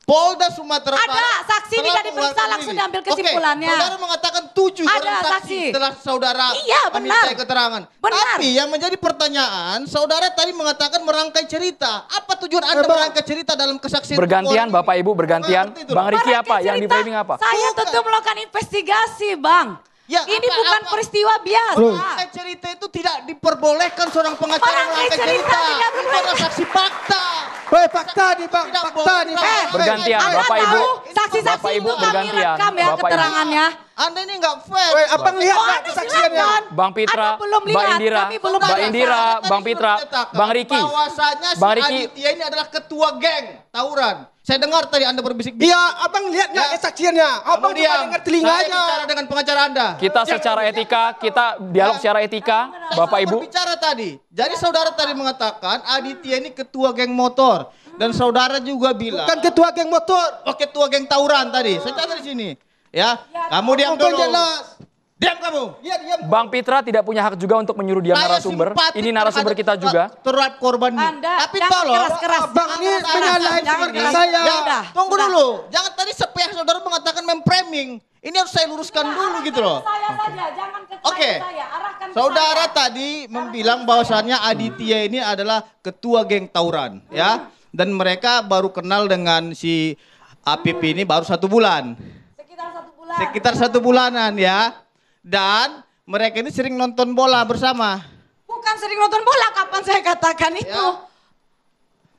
Polda Sumatera Ada, Barat saksi telah tidak diperiksa, mengeluarkan langsung diri. diambil kesimpulannya. Oke, saudara mengatakan 7 Ada orang saksi saksi. setelah saudara Iya, benar. minta keterangan. Benar. Tapi yang menjadi pertanyaan, saudara tadi mengatakan merangkai cerita. Apa tujuan Anda merangkai cerita dalam kesaksian? Bergantian perempuan Bapak ini? Ibu, bergantian. Seperti itu. Bang Riki apa? Merangkai Yang di cerita, framing apa? Saya Bukan. tentu melakukan investigasi Bang. Ya, Ini apa- bukan apa- peristiwa biasa. Merangkai cerita itu tidak diperbolehkan seorang pengacara Merangkai merangkai cerita cerita. tidak Itu adalah boleh. saksi fakta. Woi, fakta nih Bang, Tidak fakta boleh. nih Bang. Bergantian, Anda Bapak Ibu. tahu saksi-saksi Bapak Ibu itu kami bergantian. rekam ya Bapak Ibu. keterangannya. Anda ini nggak fair. Woi, abang lihat Oh, nggak Anda kesaksiannya? silakan. Bang Pitra, Anda belum Mbak lihat, Indira, kami belum Mbak baca. Indira, Tadi Bang sudah Pitra, menyatakan Bang Riki. bahwasanya si Bang Riki. Aditya ini adalah ketua geng tawuran. Saya dengar tadi Anda berbisik-bisik. Iya, abang lihat nggak Ya. kesaksiannya? Abang Kamu cuma diam. dengar telinganya. Saya bicara dengan pengacara Anda. Kita secara etika, kita dialog secara etika, Saya Bapak sudah Ibu. berbicara tadi. Jadi saudara tadi mengatakan Aditya ini ketua geng motor. Dan saudara juga bilang. Bukan ketua geng motor. Oh, ketua geng tawuran tadi. Saya catat di sini. Ya, kamu diam Abang dulu. jelas. Diam kamu. Iya, diam. Bang Pitra tidak punya hak juga untuk menyuruh diam Saya narasumber. simpatik Ini narasumber kita terhadap juga. terhadap korban ini. Anda Tapi jangan tolong. keras-keras. Abang Jangan ini keras-keras. menyalahin Jangan keluarga keras. saya. Ya, Sudah, tunggu sudah. dulu. Jangan tadi sepihak saudara mengatakan memframing. Ini harus saya luruskan dulu gitu loh. Saya saja, jangan ke Oke. saya. Arahkan ke Saudara saya. tadi membilang bahwasannya Aditya ini adalah ketua geng tawuran, ya. Dan mereka baru kenal dengan si Apip ini baru 1 bulan. Sekitar 1 bulan. Sekitar 1 bulanan ya. Dan mereka ini sering nonton bola bersama. Bukan sering nonton bola, kapan saya katakan itu?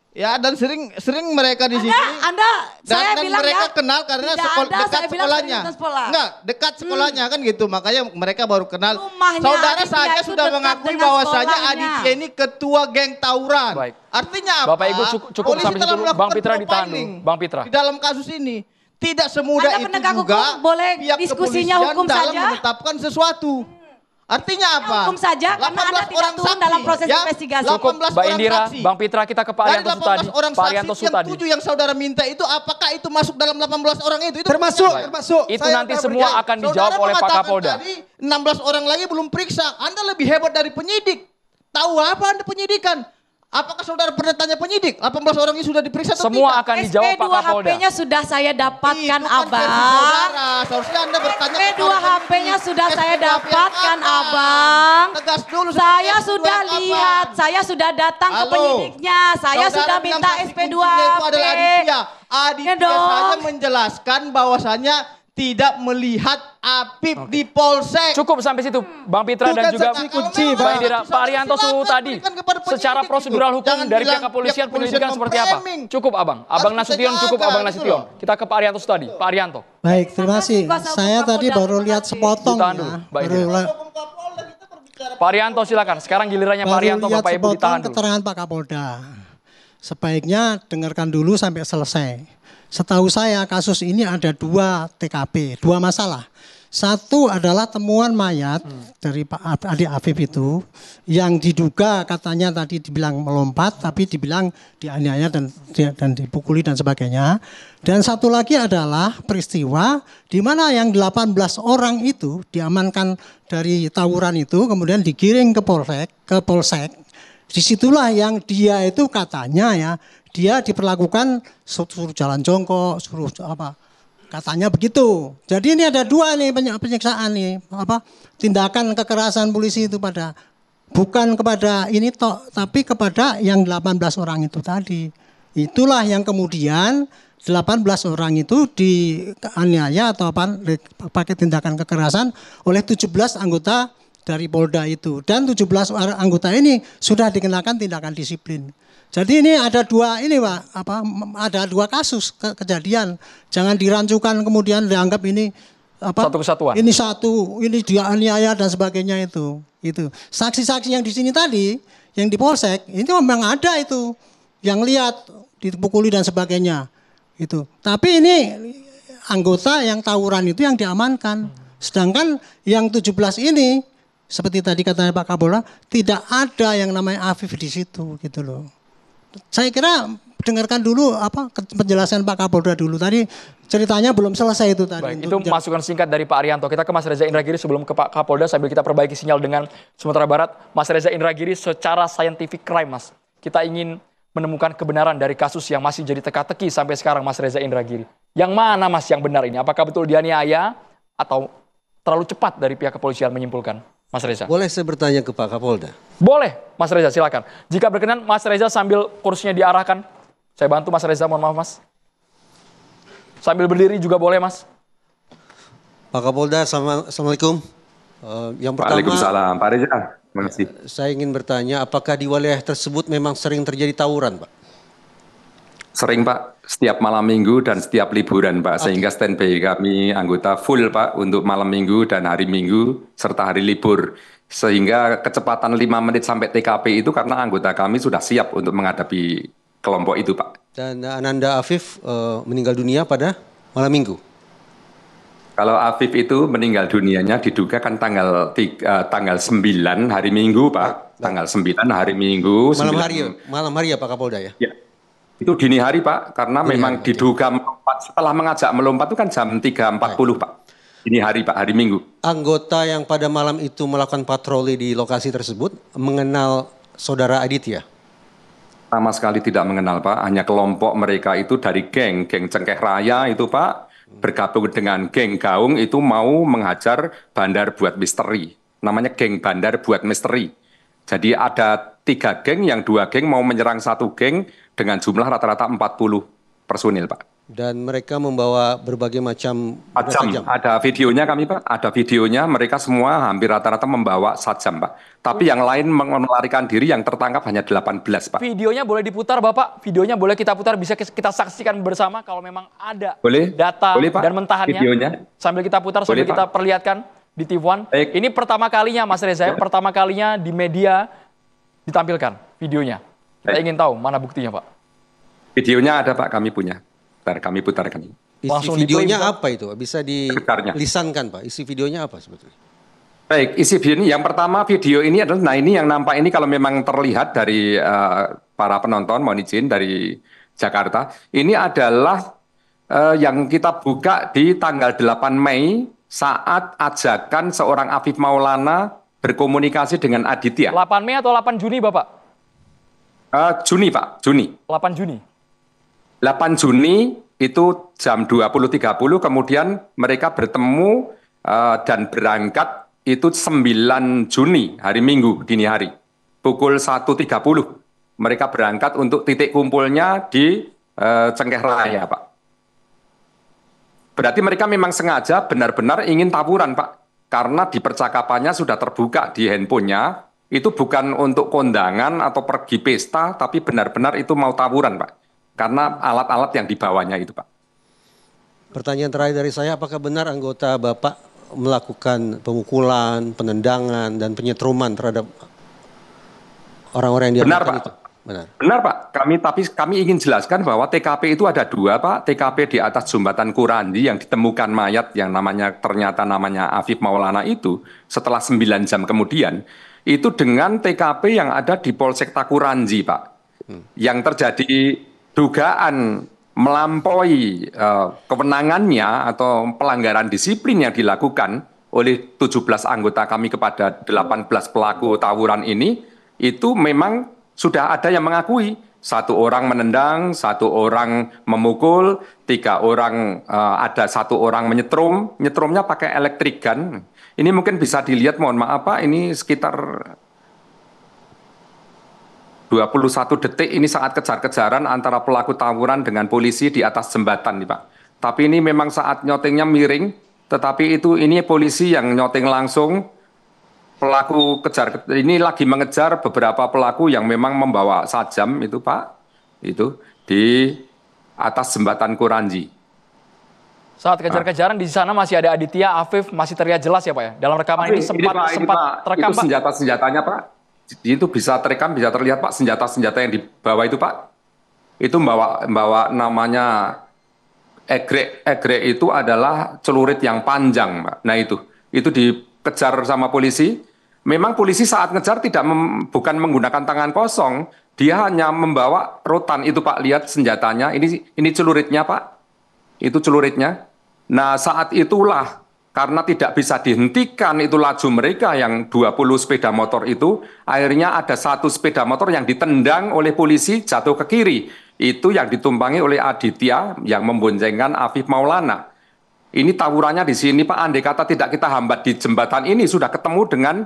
Ya, dan sering mereka di sini. Saya Dan bilang mereka ya, kenal karena tidak ada, dekat saya bilang sekolahnya. sering nonton bola. Enggak, dekat sekolahnya kan gitu. Makanya mereka baru kenal. Rumahnya Saudara Aditya saja itu sudah dekat mengakui dengan bahwasanya sekolahnya. Aditya ini ketua geng tawuran. Baik. Artinya apa? Bapak Ibu cukup Polisi sampai telah situ dulu. melakukan Bang Pitra ditahan dulu. profiling Bang Pitra. Di dalam kasus ini. Tidak semudah Anda itu penegak juga hukum, boleh pihak diskusinya kepolisian hukum dalam saja. menetapkan sesuatu. Artinya apa? Hukum saja, karena Anda 18 tidak orang turun saksi, dalam proses ya? investigasi. 18 Cukup, Mbak orang Indira, saksi. Bang Pitra, kita ke Pak Dari Arianto Sutadi. 18 orang Pak saksi Arianto yang Sutadi. 7 yang saudara minta itu apakah itu masuk dalam 18 orang itu? Termasuk, Baik. termasuk. Itu Saya nanti udah semua berjanji. akan dijawab Saudara oleh Pak mengatakan Kapolda. Tadi 16 orang lagi belum periksa. Anda lebih hebat dari penyidik. Tahu apa Anda penyidikan? Apakah saudara pernah tanya penyidik? 18 orang ini sudah diperiksa atau Semua tidak? akan dijawab Pak Kapolda. SP2 HP-nya sudah saya dapatkan, Itu kan versi Abang. saudara. Seharusnya Anda bertanya SP2 kepada HP-nya penyidik. sudah saya SP2 dapatkan, apa? Abang. Tegas dulu. Saya SP2 sudah apa? lihat, saya sudah datang ke Halo. penyidiknya, saya Saudara sudah bilang minta saksi SP2 kuncinya itu HP. adalah Aditya. Aditya Ya dong. saja menjelaskan bahwasannya tidak melihat Apip di polsek. Cukup sampai situ, Bang Pitra dan Bukan juga saksi kunci, Mbak Bang. Indira. Pak Arianto Sutadi, secara prosedural hukum dari pihak kepolisian penyelidikan seperti apa? Cukup Abang. Abang Nasution cukup, Abang Nasution. Kita ke Pak Arianto Sutadi. Pak Arianto. Baik, terima kasih. Kuasa hukum Saya tadi Kapolda, baru terima lihat kasih. sepotong Ditahan ya. dulu, Mbak Baru, Indira. Pak Arianto silakan. Sekarang gilirannya Pak baru Arianto, lihat Bapak Ibu sepotong ditahan dulu. keterangan Pak Kapolda. Sebaiknya dengarkan dulu sampai selesai. Setahu saya kasus ini ada 2 TKP, 2 masalah. Satu adalah temuan mayat dari Pak Adi Afif itu yang diduga katanya tadi dibilang melompat tapi dibilang dianiaya dan dipukuli dan sebagainya. Dan satu lagi adalah peristiwa di mana yang 18 orang itu diamankan dari tawuran itu kemudian digiring ke Polsek. Disitulah yang dia itu katanya ya dia diperlakukan suruh jalan jongkok, suruh apa Katanya begitu. Jadi ini ada dua nih penyiksaan nih, tindakan kekerasan polisi itu bukan kepada ini tapi kepada yang 18 orang itu tadi. Itulah yang kemudian 18 orang itu dianiaya atau pakai tindakan kekerasan oleh 17 anggota dari Polda itu. Dan 17 anggota ini sudah dikenakan tindakan disiplin. Jadi ini ada dua Pak, ada dua kasus kejadian. Jangan dirancukan kemudian dianggap ini satu kesatuan. Ini dianiaya dan sebagainya itu. Saksi-saksi yang di sini tadi, yang di Polsek, ini memang ada itu yang lihat dipukuli dan sebagainya. Itu. Tapi ini anggota yang tawuran itu yang diamankan. Sedangkan yang 17 ini seperti tadi katanya Pak Kapolda, tidak ada yang namanya Afif di situ gitu loh. Saya kira dengarkan dulu penjelasan Pak Kapolda dulu. Tadi ceritanya belum selesai itu tadi. Baik, itu masukan singkat dari Pak Arianto. Kita ke Mas Reza Indragiri sebelum ke Pak Kapolda sambil kita perbaiki sinyal dengan Sumatera Barat. Mas Reza Indragiri, secara scientific crime Mas, kita ingin menemukan kebenaran dari kasus yang masih jadi teka-teki sampai sekarang Mas Reza Indragiri. Yang mana Mas yang benar ini? Apakah betul dianiaya atau terlalu cepat dari pihak kepolisian menyimpulkan? Mas Reza. Boleh saya bertanya ke Pak Kapolda? Boleh, Mas Reza, silakan. Jika berkenan, Mas Reza sambil kursinya diarahkan. Saya bantu Mas Reza, mohon maaf Mas. Sambil berdiri juga boleh Mas. Pak Kapolda, Assalamualaikum. Yang pertama, Waalaikumsalam, Pak Reza. Terima kasih. Saya ingin bertanya, apakah di wilayah tersebut memang sering terjadi tawuran, Pak? Sering Pak, setiap malam minggu dan setiap liburan Pak, sehingga standby kami anggota full Pak untuk malam minggu dan hari minggu serta hari libur. Sehingga kecepatan 5 menit sampai TKP itu karena anggota kami sudah siap untuk menghadapi kelompok itu Pak. Dan Ananda Afif meninggal dunia pada malam minggu? Kalau Afif itu meninggal dunianya diduga kan tanggal 9 hari Minggu Pak. Tanggal 9 hari Minggu. Malam hari ya Pak Kapolda ya? Ya. Itu dini hari Pak, karena memang diduga melompat, setelah mengajak melompat itu kan jam 3.40 Pak. Dini hari Pak, hari Minggu. Anggota yang pada malam itu melakukan patroli di lokasi tersebut mengenal saudara Aditya? Sama sekali tidak mengenal Pak, hanya kelompok mereka itu dari geng Cengkeh Raya itu Pak, bergabung dengan geng Gaung itu mau menghajar bandar buat misteri. Namanya geng bandar buat misteri. Jadi ada 3 geng, yang 2 geng mau menyerang 1 geng dengan jumlah rata-rata 40 personil Pak. Dan mereka membawa berbagai macam sajam. Ada videonya kami Pak, ada videonya, mereka semua hampir rata-rata membawa sajam Pak. Tapi yang lain melarikan diri, yang tertangkap hanya 18 Pak. Videonya boleh diputar Bapak, videonya boleh kita putar, bisa kita saksikan bersama kalau memang ada data boleh, Pak, dan mentahannya. Videonya. Sambil kita putar, sambil kita perlihatkan di TV1. Ini pertama kalinya Mas Reza, pertama kalinya di media ditampilkan videonya. Kita ingin tahu mana buktinya Pak. Videonya ada Pak, kami punya. Bentar, kami putarkan. Isi videonya apa itu? Bisa dilisankan Pak, isi videonya apa sebetulnya? Baik, isi video ini yang pertama, video ini adalah, nah ini yang nampak ini kalau memang terlihat dari para penonton, mohon izin dari Jakarta, ini adalah yang kita buka di tanggal 8 Mei saat ajakan seorang Afif Maulana berkomunikasi dengan Aditya. 8 Mei atau 8 Juni Bapak? Juni Pak, Juni. 8 Juni. 8 Juni itu jam 20.30 kemudian mereka bertemu dan berangkat itu 9 Juni hari Minggu dini hari. Pukul 1.30 mereka berangkat untuk titik kumpulnya di Cengkeh Raya Pak. Berarti mereka memang sengaja benar-benar ingin tawuran Pak. Karena di percakapannya sudah terbuka di handphonenya. Itu bukan untuk kondangan atau pergi pesta, tapi benar-benar itu mau tawuran, Pak. Karena alat-alat yang dibawanya itu, Pak. Pertanyaan terakhir dari saya, apakah benar anggota Bapak melakukan pemukulan, penendangan, dan penyetruman terhadap orang-orang yang diamankan itu? Benar, Pak. Kami ingin jelaskan bahwa TKP itu ada 2, Pak. TKP di atas jembatan Kurandi yang ditemukan mayat yang ternyata namanya Afif Maulana itu setelah 9 jam kemudian. Itu dengan TKP yang ada di Polsek Takuranji, Pak. Yang terjadi dugaan melampaui kewenangannya atau pelanggaran disiplin yang dilakukan oleh 17 anggota kami kepada 18 pelaku tawuran ini, itu memang Sudah ada yang mengakui, 1 orang menendang, 1 orang memukul, 3 orang, ada 1 orang menyetrum, nyetrumnya pakai elektrik gun. Ini mungkin bisa dilihat, mohon maaf Pak, ini sekitar 21 detik, ini saat kejar-kejaran antara pelaku tawuran dengan polisi di atas jembatan nih Pak. Tapi ini memang saat nyotingnya miring, tetapi ini polisi yang nyoting langsung, pelaku ini lagi mengejar beberapa pelaku yang memang membawa sajam itu Pak, itu di atas jembatan Kuranji. Saat kejar-kejaran di sana masih ada Aditya, Afif, masih terlihat jelas ya Pak ya? Dalam rekaman ini sempat terekam Pak. Senjata-senjatanya Pak, itu bisa terekam, bisa terlihat Pak, senjata-senjata yang dibawa itu Pak. Itu membawa namanya egrek itu adalah celurit yang panjang Pak. Nah itu dikejar sama polisi. Memang polisi saat ngejar bukan menggunakan tangan kosong, dia hanya membawa rotan itu Pak, lihat senjatanya, ini celuritnya Pak, itu celuritnya. Nah saat itulah, karena tidak bisa dihentikan itu laju mereka yang 20 sepeda motor itu, akhirnya ada 1 sepeda motor yang ditendang oleh polisi jatuh ke kiri, itu yang ditumpangi oleh Aditya yang memboncengkan Afif Maulana. Ini tawurannya di sini Pak, andai kata tidak kita hambat di jembatan ini, sudah ketemu dengan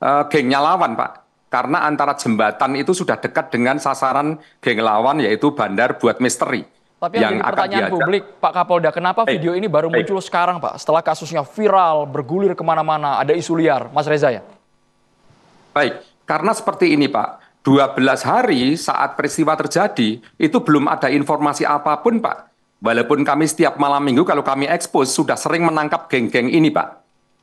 gengnya lawan Pak, karena antara jembatan itu sudah dekat dengan sasaran geng lawan yaitu Bandar Buat Misteri. Tapi yang jadi pertanyaan publik Pak Kapolda, kenapa video ini baru muncul sekarang Pak, setelah kasusnya viral, bergulir kemana-mana, ada isu liar, Mas Reza ya? Baik, karena seperti ini Pak, 12 hari saat peristiwa terjadi, itu belum ada informasi apapun Pak. Walaupun kami setiap malam minggu kalau kami ekspos sudah sering menangkap geng-geng ini Pak.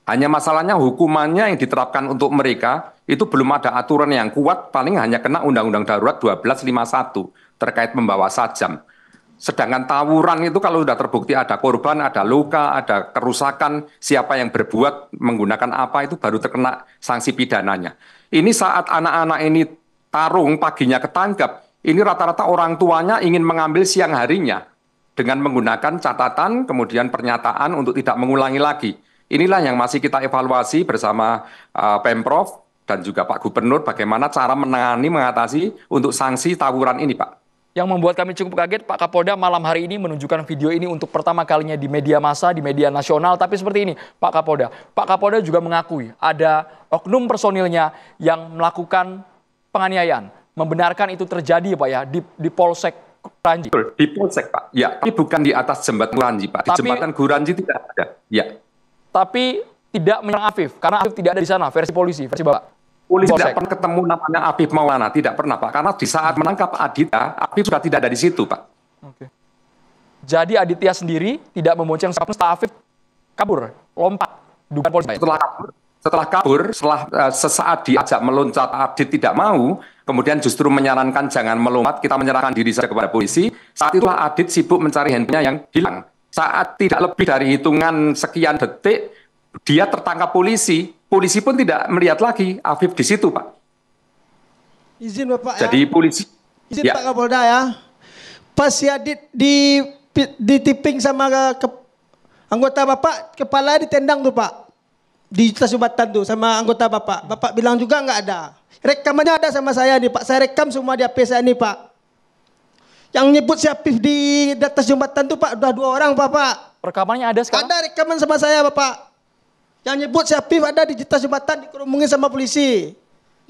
Hanya masalahnya hukumannya yang diterapkan untuk mereka itu belum ada aturan yang kuat, paling hanya kena Undang-Undang Darurat 1251 terkait membawa sajam. Sedangkan tawuran itu kalau sudah terbukti ada korban, ada luka, ada kerusakan, siapa yang berbuat menggunakan apa itu baru terkena sanksi pidananya. Ini saat anak-anak ini tarung paginya ketangkap, ini rata-rata orang tuanya ingin mengambil siang harinya dengan menggunakan catatan kemudian pernyataan untuk tidak mengulangi lagi. Inilah yang masih kita evaluasi bersama Pemprov dan juga Pak Gubernur bagaimana cara mengatasi untuk sanksi tawuran ini Pak. Yang membuat kami cukup kaget, Pak Kapolda malam hari ini menunjukkan video ini untuk pertama kalinya di media massa, di media nasional. Tapi seperti ini, Pak Kapolda juga mengakui ada oknum personilnya yang melakukan penganiayaan. Membenarkan itu terjadi Pak ya, di Polsek Kuranji. Di Polsek Pak, ya, tapi bukan di atas jembatan Kuranji Pak. Di jembatan Kuranji tidak ada, ya. Tapi tidak menyerang Afif, karena Afif tidak ada di sana, versi polisi, versi Bapak. Polisi tidak pernah ketemu namanya Afif Maulana, tidak pernah Pak. Karena di saat menangkap Aditya, Afif sudah tidak ada di situ Pak. Oke. Jadi Aditya sendiri tidak membonceng setelah Afif kabur, lompat. Setelah kabur, sesaat diajak meloncat, Adit tidak mau, kemudian justru menyarankan jangan melompat, kita menyerahkan diri saja kepada polisi. Saat itulah Adit sibuk mencari handphonenya yang hilang. Saat tidak lebih dari hitungan sekian detik, dia tertangkap polisi. Polisi pun tidak melihat lagi Afif di situ, Pak. Izin Bapak ya. Jadi polisi. Izin ya. Pak Kapolda ya. Pas si Adit ditiping sama anggota Bapak, kepala ditendang tuh Pak. Di stasiun Batan tuh sama anggota Bapak. Bapak bilang juga nggak ada. Rekamannya ada sama saya nih Pak. Saya rekam semua di HP saya nih Pak. Yang nyebut si Afif di atas jembatan tuh Pak, udah 2 orang Pak. Rekamannya ada sekarang? Ada rekaman sama saya Bapak. Yang nyebut si Afif ada di atas jembatan dikerumungin sama polisi.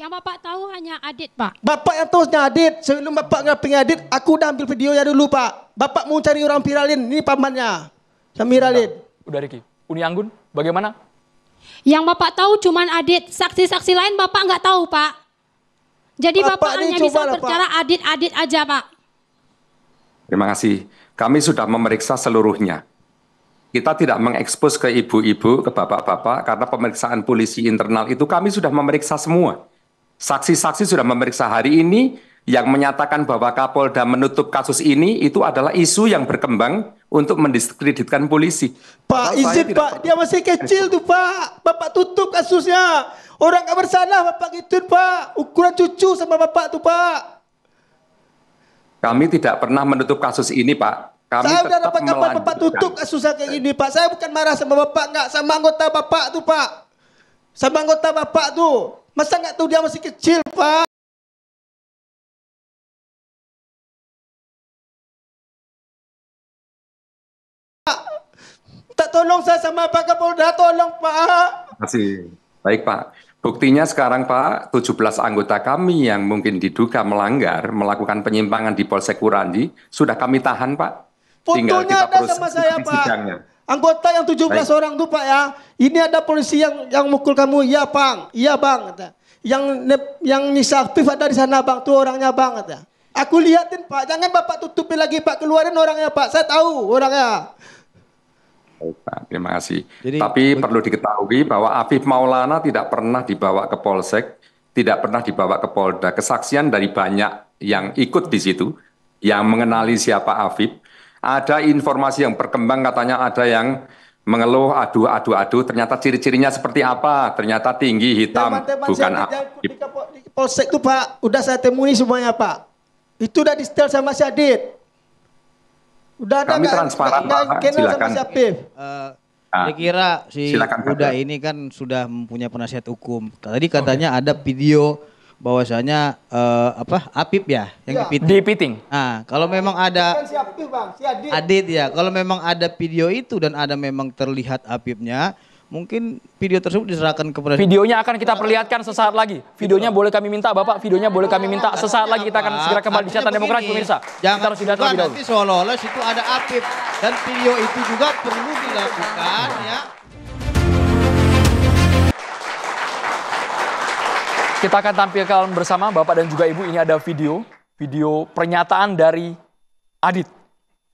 Yang Bapak tahu hanya Adit Pak. Bapak yang tahu hanya Adit. Sebelum Bapak ngaping Adit, aku udah ambil videonya dulu Pak. Bapak mau cari orang viralin, ini pamannya. Yang viralin. Udah Riki. Uni Anggun, bagaimana? Yang Bapak tahu cuman Adit. Saksi-saksi lain Bapak nggak tahu Pak. Jadi Bapak hanya bisa bicara Adit aja Pak. Terima kasih. Kami sudah memeriksa seluruhnya. Kita tidak mengekspos ke ibu-ibu, ke bapak-bapak, karena pemeriksaan polisi internal itu kami sudah memeriksa semua. Saksi-saksi sudah memeriksa hari ini, yang menyatakan bahwa Kapolda menutup kasus ini, itu adalah isu yang berkembang untuk mendiskreditkan polisi. Pak, izin Pak, dia masih kecil tuh Pak. Bapak tutup kasusnya. Orang gak bersalah Bapak gitu Pak. Ukuran cucu sama Bapak tuh Pak. Kami tidak pernah menutup kasus ini Pak. Kami saya udah tetap dapat kabar Bapak tutup kasusnya kayak gini Pak. Saya bukan marah sama Bapak, nggak sama anggota Bapak tuh Pak. Sama anggota Bapak tuh. Masa nggak tahu dia masih kecil Pak. Tak tolong saya sama Pak Kapolda, tolong Pak. Masih. Baik Pak. Buktinya sekarang Pak, 17 anggota kami yang mungkin diduga melanggar, melakukan penyimpangan di Polsek Kuranji, sudah kami tahan Pak. Tinggal Fotonya kita ada proses sama saya di Pak. sidangnya. Anggota yang 17 Baik. orang tuh Pak ya. Ini ada polisi yang mukul kamu. Iya Bang, iya Bang. Kata. Yang nyiksa aktif ada di sana Bang, tuh orangnya Bang. Kata. Aku liatin Pak, jangan Bapak tutupi lagi Pak, keluarin orangnya Pak. Saya tahu orangnya. Baik, Pak, terima kasih. Tapi perlu diketahui bahwa Afif Maulana tidak pernah dibawa ke Polsek, tidak pernah dibawa ke Polda. Kesaksian dari banyak yang ikut di situ, yang mengenali siapa Afif. Ada informasi yang berkembang katanya ada yang mengeluh adu, ternyata ciri-cirinya seperti apa? Ternyata tinggi, hitam, bukan Afif. Di Polsek itu Pak, udah saya temui semuanya Pak. Itu udah di setel sama si Adit. Udah ada Kami transparan Pak, silakan. Saya kira si Uda ini kan sudah mempunyai penasihat hukum. Tadi katanya ada video bahwasanya Apip ya yang dipiting. Nah, kalau memang ada Bukan si Apip Bang, si Adit. Adit ya, kalau memang ada video itu dan ada memang terlihat Apipnya, mungkin video tersebut diserahkan kepada Videonya akan kita perlihatkan sesaat lagi. Videonya boleh kami minta, Bapak. Videonya boleh kami minta sesaat lagi. Kita akan segera kembali di Catatan Demokrasi, pemirsa. Jangan Kita harus lihat terlebih dahulu. nanti seolah-olah situ ada Apip dan video itu juga perlu dilakukan ya. Kita akan tampilkan bersama Bapak dan juga Ibu. Ini ada video pernyataan dari Adit.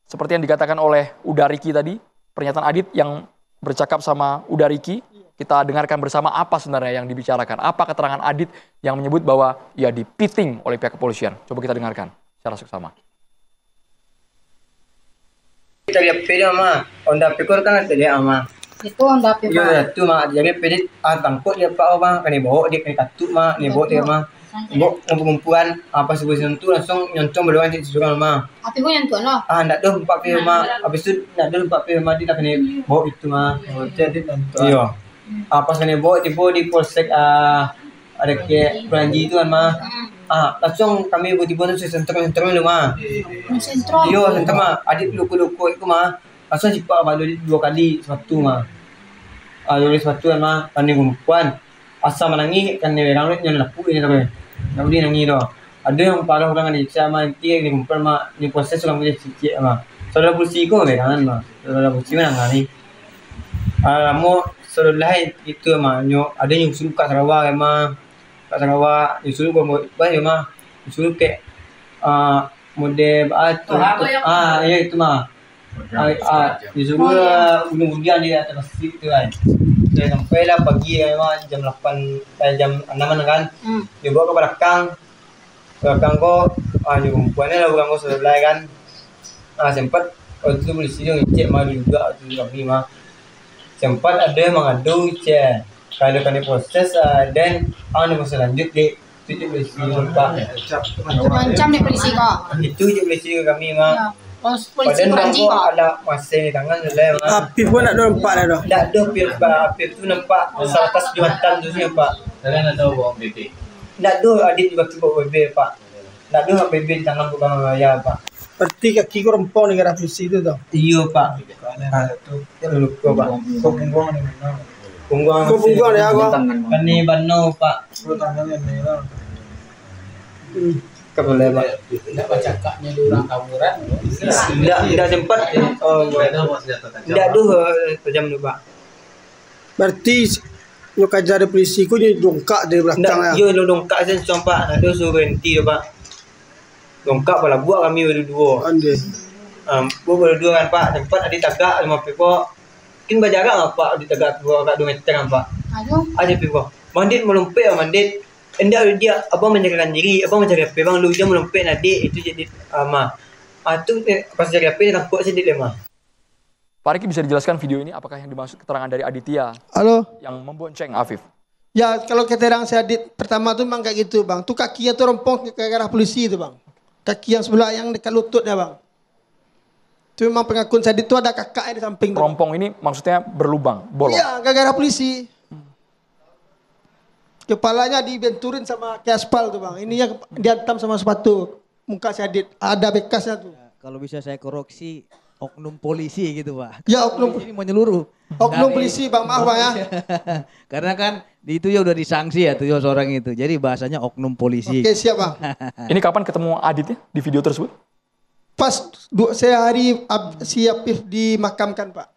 Seperti yang dikatakan oleh Uda Riki tadi, pernyataan Adit yang bercakap sama Uda Riki. Kita dengarkan bersama apa sebenarnya yang dibicarakan. Apa keterangan Adit yang menyebut bahwa ia dipiting oleh pihak kepolisian. Coba kita dengarkan secara seksama. Kita lihat pede ama, onda pikir kan tadi ama. Itu onda pipa. Iya, itu mah jadi pede bangkut dia pak bang, kan bawa dia kan katu mah, nih bawa dia mah. Bawa ngumpul-ngumpulan apa sebuah itu langsung nyontong berdoa di surga mah. Tapi gue nyentuh no. Ndak doh 4 pil mah, habis itu ndak doh 4 pil mah dia kan bawa itu mah. Iya. Apa sana bawa di Polsek ada ke Kuranji itu kan mah. Langsung kami tiba-tiba tu sentrum lu mah. Sentrum. Iya, sentrum mah. Adik luku-luku itu mah. Langsung cipak balu 2 kali sepatu mah. Dari sepatu kan mah kan ngumpuan. Asal menangi kan orang lain yang laku ini tapi. Nak dia nangi doh. Ada yang parah orang ni sama nanti ni ngumpul mah ni proses orang boleh cicik mah. Saudara polisi ko kan mah. Saudara polisi mana ni. Mo saudara lain itu mah nyo ada yang suruh kat Sarawak mah. Kat Sarawak disuruh buat ya mah. Disuruh ke model ya itu mah. Disuruh gunung-gunungan di atas itu kan. Saya sampai lah pagi memang jam 8 jam 6 kan. Dia bawa ke belakang. Belakang ko dia kumpulannya lah belakang ko sebelah kan. Sempat waktu itu polisi dia ngecek mah juga tu kami mah. Sempat ada mengadu cek. Kalau kami proses dan ada masalah lanjut di itu polisi Pak. Macam ni polisi kok. Itu je polisi kami mah. Polisi Kuranji kok ada masa di tangan sudah. Apip pun nak nampak dah dah. Tak ada Apip tu nampak atas jembatan tu nampak. Kalian ada bawa BP? Tak ada Adit juga bawa BB Pak. Tak ada BB di tangan bukan raya Pak. Berarti kaki kau rempong dengan polisi itu tau. Iya Pak. Jangan lupa Pak. Kau punggung ni mana? Kau punggung ya kau. Kan ni Bano Pak. Kau tangan ni lah. Kau boleh Pak. Tidak baca kaknya di orang kaburan. Tidak sempat. Tidak ada tajam tu Pak. Berarti nyok ajar polisi ku ni dongkak dari belakang ya. Yo dongkak saya sampai ada suruh berhenti tu Pak. Dongkak pala buat kami berdua. Ande. Berdua kan Pak. Sempat ada tagak 5 pekok. Mungkin berjarak lah Pak di tagak 2 meter kan Pak. Ada pekok. Mandit melompet lah Mandit. Hendak dia abang menjagakan diri, abang mencari apa bang lu dia melompet adik itu jadi mah. Tu pas cari apa dia takut sedikit dia mah. Pak Riki bisa dijelaskan video ini apakah yang dimaksud keterangan dari Aditya? Halo. Yang membonceng Afif. Ya kalau keterangan si Adit pertama tu memang kayak gitu bang. Tu kakinya tu rempong ke arah polisi tu bang. Kaki yang sebelah yang dekat lututnya bang. Tu memang pengakuan si Adit tu ada kakaknya di samping tu. Rompong ini maksudnya berlubang, bolong. Iya, ke arah polisi. Kepalanya dibenturin sama ke aspal tu bang. Ini yang dihantam sama sepatu. Muka si Adit ada bekasnya tu. Kalau bisa saya koreksi, oknum polisi gitu Pak. Ya oknum. Ini menyeluruh. Oknum polisi Bang, maaf Bang ya. Karena kan itu ya udah disanksi ya 7 orang itu. Jadi bahasanya oknum polisi. Oke siap Bang. Ini kapan ketemu Adit ya di video tersebut? Pas saya hari si Apif dimakamkan Pak.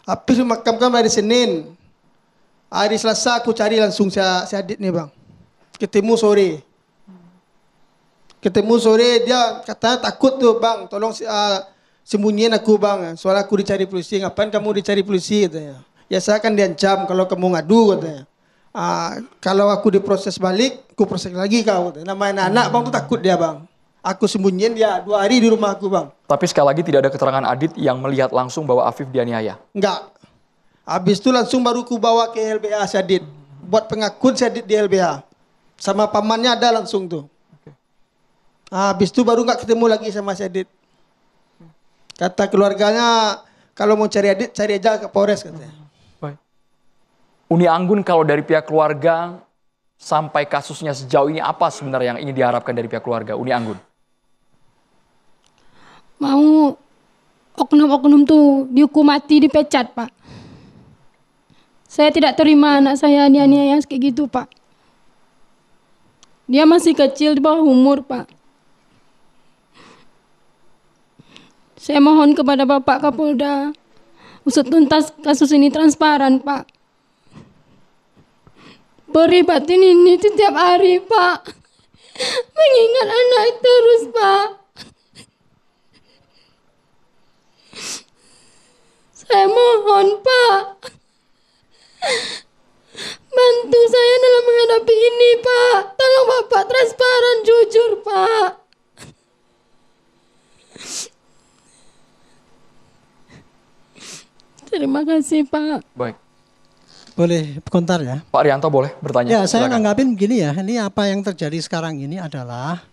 Apif dimakamkan hari Senin. Hari Selasa aku cari langsung si Adit nih Bang. Ketemu sore. Dia katanya takut tuh Bang, tolong sembunyiin aku Bang. Soalnya aku dicari polisi. Ngapain kamu dicari polisi katanya. Ya saya kan diancam kalau kamu ngadu katanya. Kalau aku diproses balik, aku proses lagi kau katanya. Namanya anak Bang tuh takut dia Bang. Aku sembunyiin dia 2 hari di rumah aku Bang. Tapi sekali lagi tidak ada keterangan Adit yang melihat langsung bahwa Afif dianiaya. Enggak. Habis itu langsung baru ku bawa ke LBH si Adit. Buat pengakuan si Adit di LBH. Sama pamannya ada langsung tuh. Habis itu baru nggak ketemu lagi sama si Adit. Kata keluarganya kalau mau cari Adit cari aja ke Polres katanya. Baik. Uni Anggun kalau dari pihak keluarga sampai kasusnya sejauh ini apa sebenarnya yang ingin diharapkan dari pihak keluarga Uni Anggun? Mau oknum-oknum tuh dihukum mati, dipecat Pak. Saya tidak terima anak saya dianiaya kayak gitu Pak. Dia masih kecil di bawah umur Pak. Saya mohon kepada Bapak Kapolda, usut tuntas kasus ini transparan, Pak. Peribatin ini setiap hari, Pak. Mengingat anak terus, Pak. Saya mohon, Pak. Bantu saya dalam menghadapi ini, Pak. Tolong Bapak transparan, jujur, Pak. Terima kasih Pak. Baik. Boleh komentar ya? Pak Rianto boleh bertanya? Ya, saya nanggapin begini ya. Ini apa yang terjadi sekarang ini adalah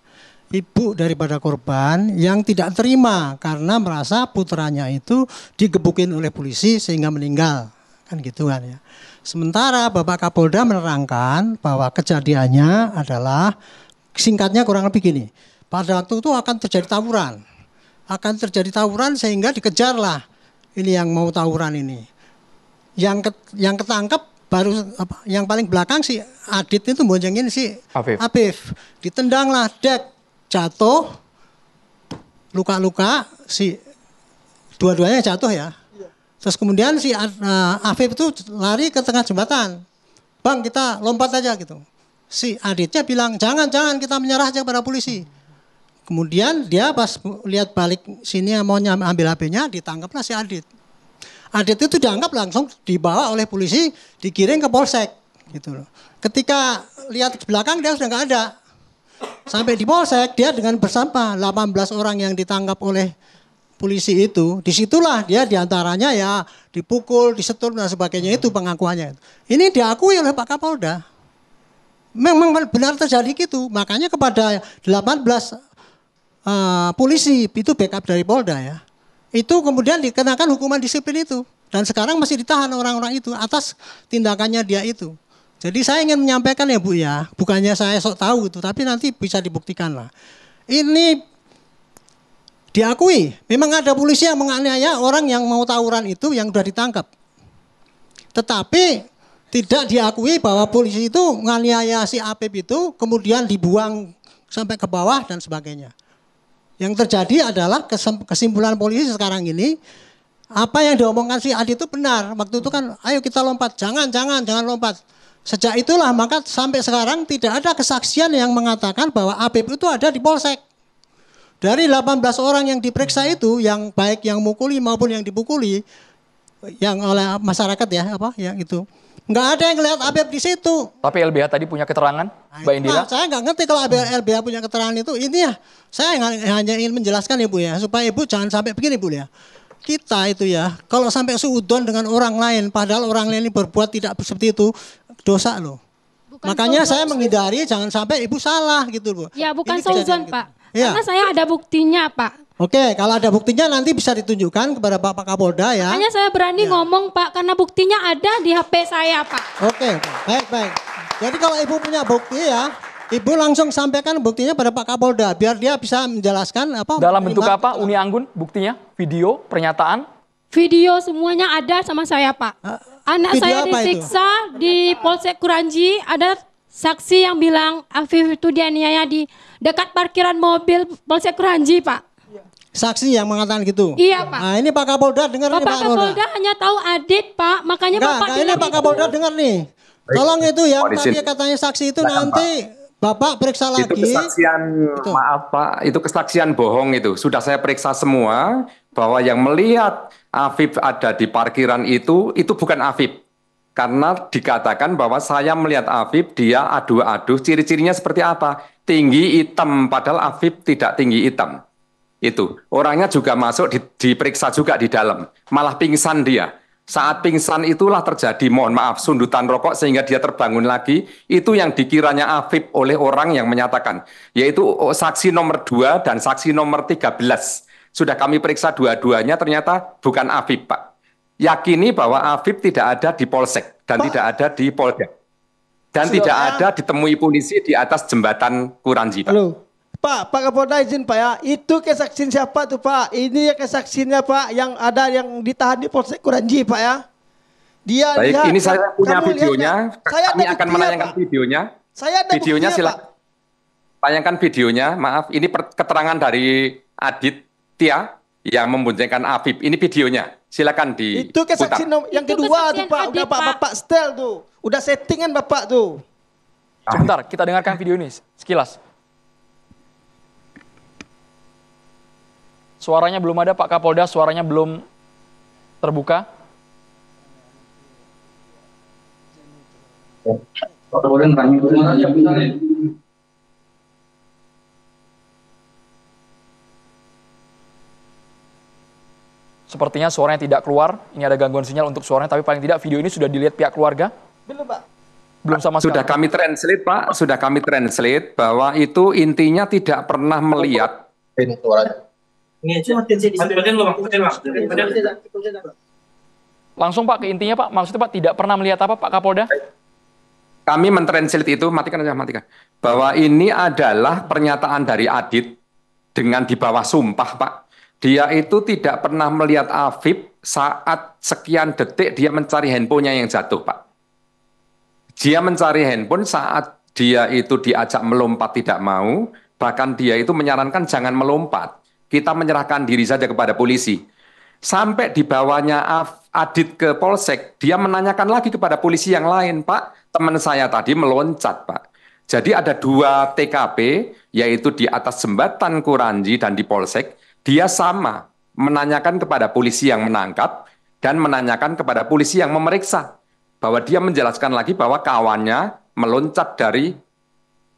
ibu daripada korban yang tidak terima karena merasa putranya itu digebukin oleh polisi sehingga meninggal. Kan gitu kan ya. Sementara Bapak Kapolda menerangkan bahwa kejadiannya adalah singkatnya kurang lebih gini. Pada waktu itu akan terjadi tawuran. Akan terjadi tawuran sehingga dikejarlah ini yang mau tawuran ini. Yang ketangkep baru apa? Yang paling belakang si Adit itu boncengin si Afif. Ditendanglah, dek, jatuh, luka-luka, si dua-duanya jatuh ya. Terus kemudian si Afif itu lari ke tengah jembatan. Bang, kita lompat aja gitu. Si Aditnya bilang, jangan kita menyerah aja kepada polisi. Kemudian dia pas lihat balik sini mau ambil HP-nya, ditangkaplah si Adit. Adit itu dianggap langsung dibawa oleh polisi, dikirim ke Polsek gitu loh. Ketika lihat ke belakang dia sudah nggak ada. Sampai di Polsek dia dengan bersama 18 orang yang ditangkap oleh polisi itu, disitulah dia diantaranya ya dipukul, disetul dan sebagainya, itu pengakuannya. Ini diakui oleh Pak Kapolda. Memang benar terjadi gitu. Makanya kepada 18 polisi itu backup dari Polda ya. Itu kemudian dikenakan hukuman disiplin itu. Dan sekarang masih ditahan orang-orang itu atas tindakannya dia itu. Jadi saya ingin menyampaikan ya Bu ya, bukannya saya sok tahu itu, tapi nanti bisa dibuktikan lah. Ini diakui, memang ada polisi yang menganiaya orang yang mau tawuran itu yang sudah ditangkap. Tetapi tidak diakui bahwa polisi itu menganiaya si Apip itu kemudian dibuang sampai ke bawah dan sebagainya. Yang terjadi adalah kesimpulan polisi sekarang ini, apa yang diomongkan si Adi itu benar. Waktu itu kan, ayo kita lompat, jangan lompat. Sejak itulah maka sampai sekarang tidak ada kesaksian yang mengatakan bahwa Apip itu ada di Polsek. Dari 18 orang yang diperiksa itu, yang baik yang mukuli maupun yang dipukuli, yang oleh masyarakat ya, apa yang itu. Nggak ada yang lihat Apip di situ. Tapi LBH tadi punya keterangan, Mbak Indira? Saya nggak ngerti kalau LBH punya keterangan itu. Ini ya, saya hanya ingin menjelaskan ya Bu ya, supaya Ibu jangan sampai begini Bu ya. Kita itu ya, kalau sampai suudon dengan orang lain, padahal orang lain ini berbuat tidak seperti itu, dosa loh. Makanya saya menghindari jangan sampai Ibu salah gitu Bu. Ya bukan suudon Pak, ya. Karena saya ada buktinya Pak. Oke, kalau ada buktinya nanti bisa ditunjukkan kepada Bapak Kapolda ya. Makanya saya berani ngomong Pak, karena buktinya ada di HP saya Pak. Oke, baik. Jadi kalau Ibu punya bukti ya, Ibu langsung sampaikan buktinya pada Pak Kapolda biar dia bisa menjelaskan apa. Dalam bentuk apa Uni Anggun buktinya? Video, pernyataan? Video semuanya ada sama saya, Pak. Anak video saya apa itu? disiksa di Polsek Kuranji, ada saksi yang bilang Afif itu dianiaya di dekat parkiran mobil Polsek Kuranji, Pak. Saksi yang mengatakan gitu. Iya, Pak. Nah, ini Pak Kapolda dengar nih Bapak Pak Kapolda. Kapolda hanya tahu Adit, Pak. Makanya Bapak Ini bilang Pak itu. Kapolda dengar nih. Tolong itu yang Mohon izin. tadi katanya saksi itu Silakan, nanti Bapak periksa lagi. Itu kesaksian, maaf Pak, itu kesaksian bohong itu. Sudah saya periksa semua bahwa yang melihat Afif ada di parkiran itu bukan Afif. Karena dikatakan bahwa saya melihat Afif, dia adu-adu, ciri-cirinya seperti apa? Tinggi hitam, padahal Afif tidak tinggi hitam. Itu orangnya juga masuk diperiksa juga di dalam, malah pingsan dia. Saat pingsan itulah terjadi, mohon maaf, sundutan rokok sehingga dia terbangun lagi. Itu yang dikiranya Afif oleh orang yang menyatakan, yaitu saksi nomor 2 dan saksi nomor 13. Sudah kami periksa dua-duanya, ternyata bukan Afif, Pak. Yakini bahwa Afif tidak ada di Polsek dan tidak ada di Polda. Dan tidak ada ditemui polisi di atas jembatan Kuranji, Pak. Halo. Pak Kapolda izin Pak ya, itu kesaksian siapa tuh Pak? Ini ya kesaksiannya Pak yang ada yang ditahan di Polsek Kuranji Pak ya. Dia Baik, lihat, ini saya punya kamu videonya. Saya Kami ada akan buktinya, menayangkan Pak. videonya. Saya ada Videonya buktinya, silakan. Tayangkan videonya, maaf. Ini keterangan dari Aditya yang memboncengkan Afif. Ini videonya. Silakan diputar. Itu kesaksian yang Itu kedua tuh kesaksian Pak, Adit, udah Bapak setel tuh. Udah settingan Bapak tuh. Sebentar, kita dengarkan video ini sekilas. Suaranya belum ada Pak Kapolda, suaranya belum terbuka. Sepertinya suaranya tidak keluar. Ini ada gangguan sinyal untuk suaranya, tapi paling tidak video ini sudah dilihat pihak keluarga. Belum Pak. Belum sama sekali. Sudah kami translate, Pak. Sudah kami translate bahwa itu intinya tidak pernah melihat. Ini suaranya. Langsung Pak ke intinya Pak, maksudnya Pak tidak pernah melihat apa Pak Kapolda? Kami mentranslate itu, matikan aja, matikan. Bahwa ini adalah pernyataan dari Adit dengan di bawah sumpah, Pak. Dia itu tidak pernah melihat Afif saat sekian detik dia mencari handphonenya yang jatuh, Pak. Dia mencari handphone saat dia itu diajak melompat tidak mau, bahkan dia itu menyarankan jangan melompat. Kita menyerahkan diri saja kepada polisi. Sampai dibawanya Adit ke Polsek, dia menanyakan lagi kepada polisi yang lain, Pak, teman saya tadi meloncat, Pak. Jadi ada 2 TKP, yaitu di atas jembatan Kuranji dan di Polsek, dia sama menanyakan kepada polisi yang menangkap dan menanyakan kepada polisi yang memeriksa. Bahwa dia menjelaskan lagi bahwa kawannya meloncat dari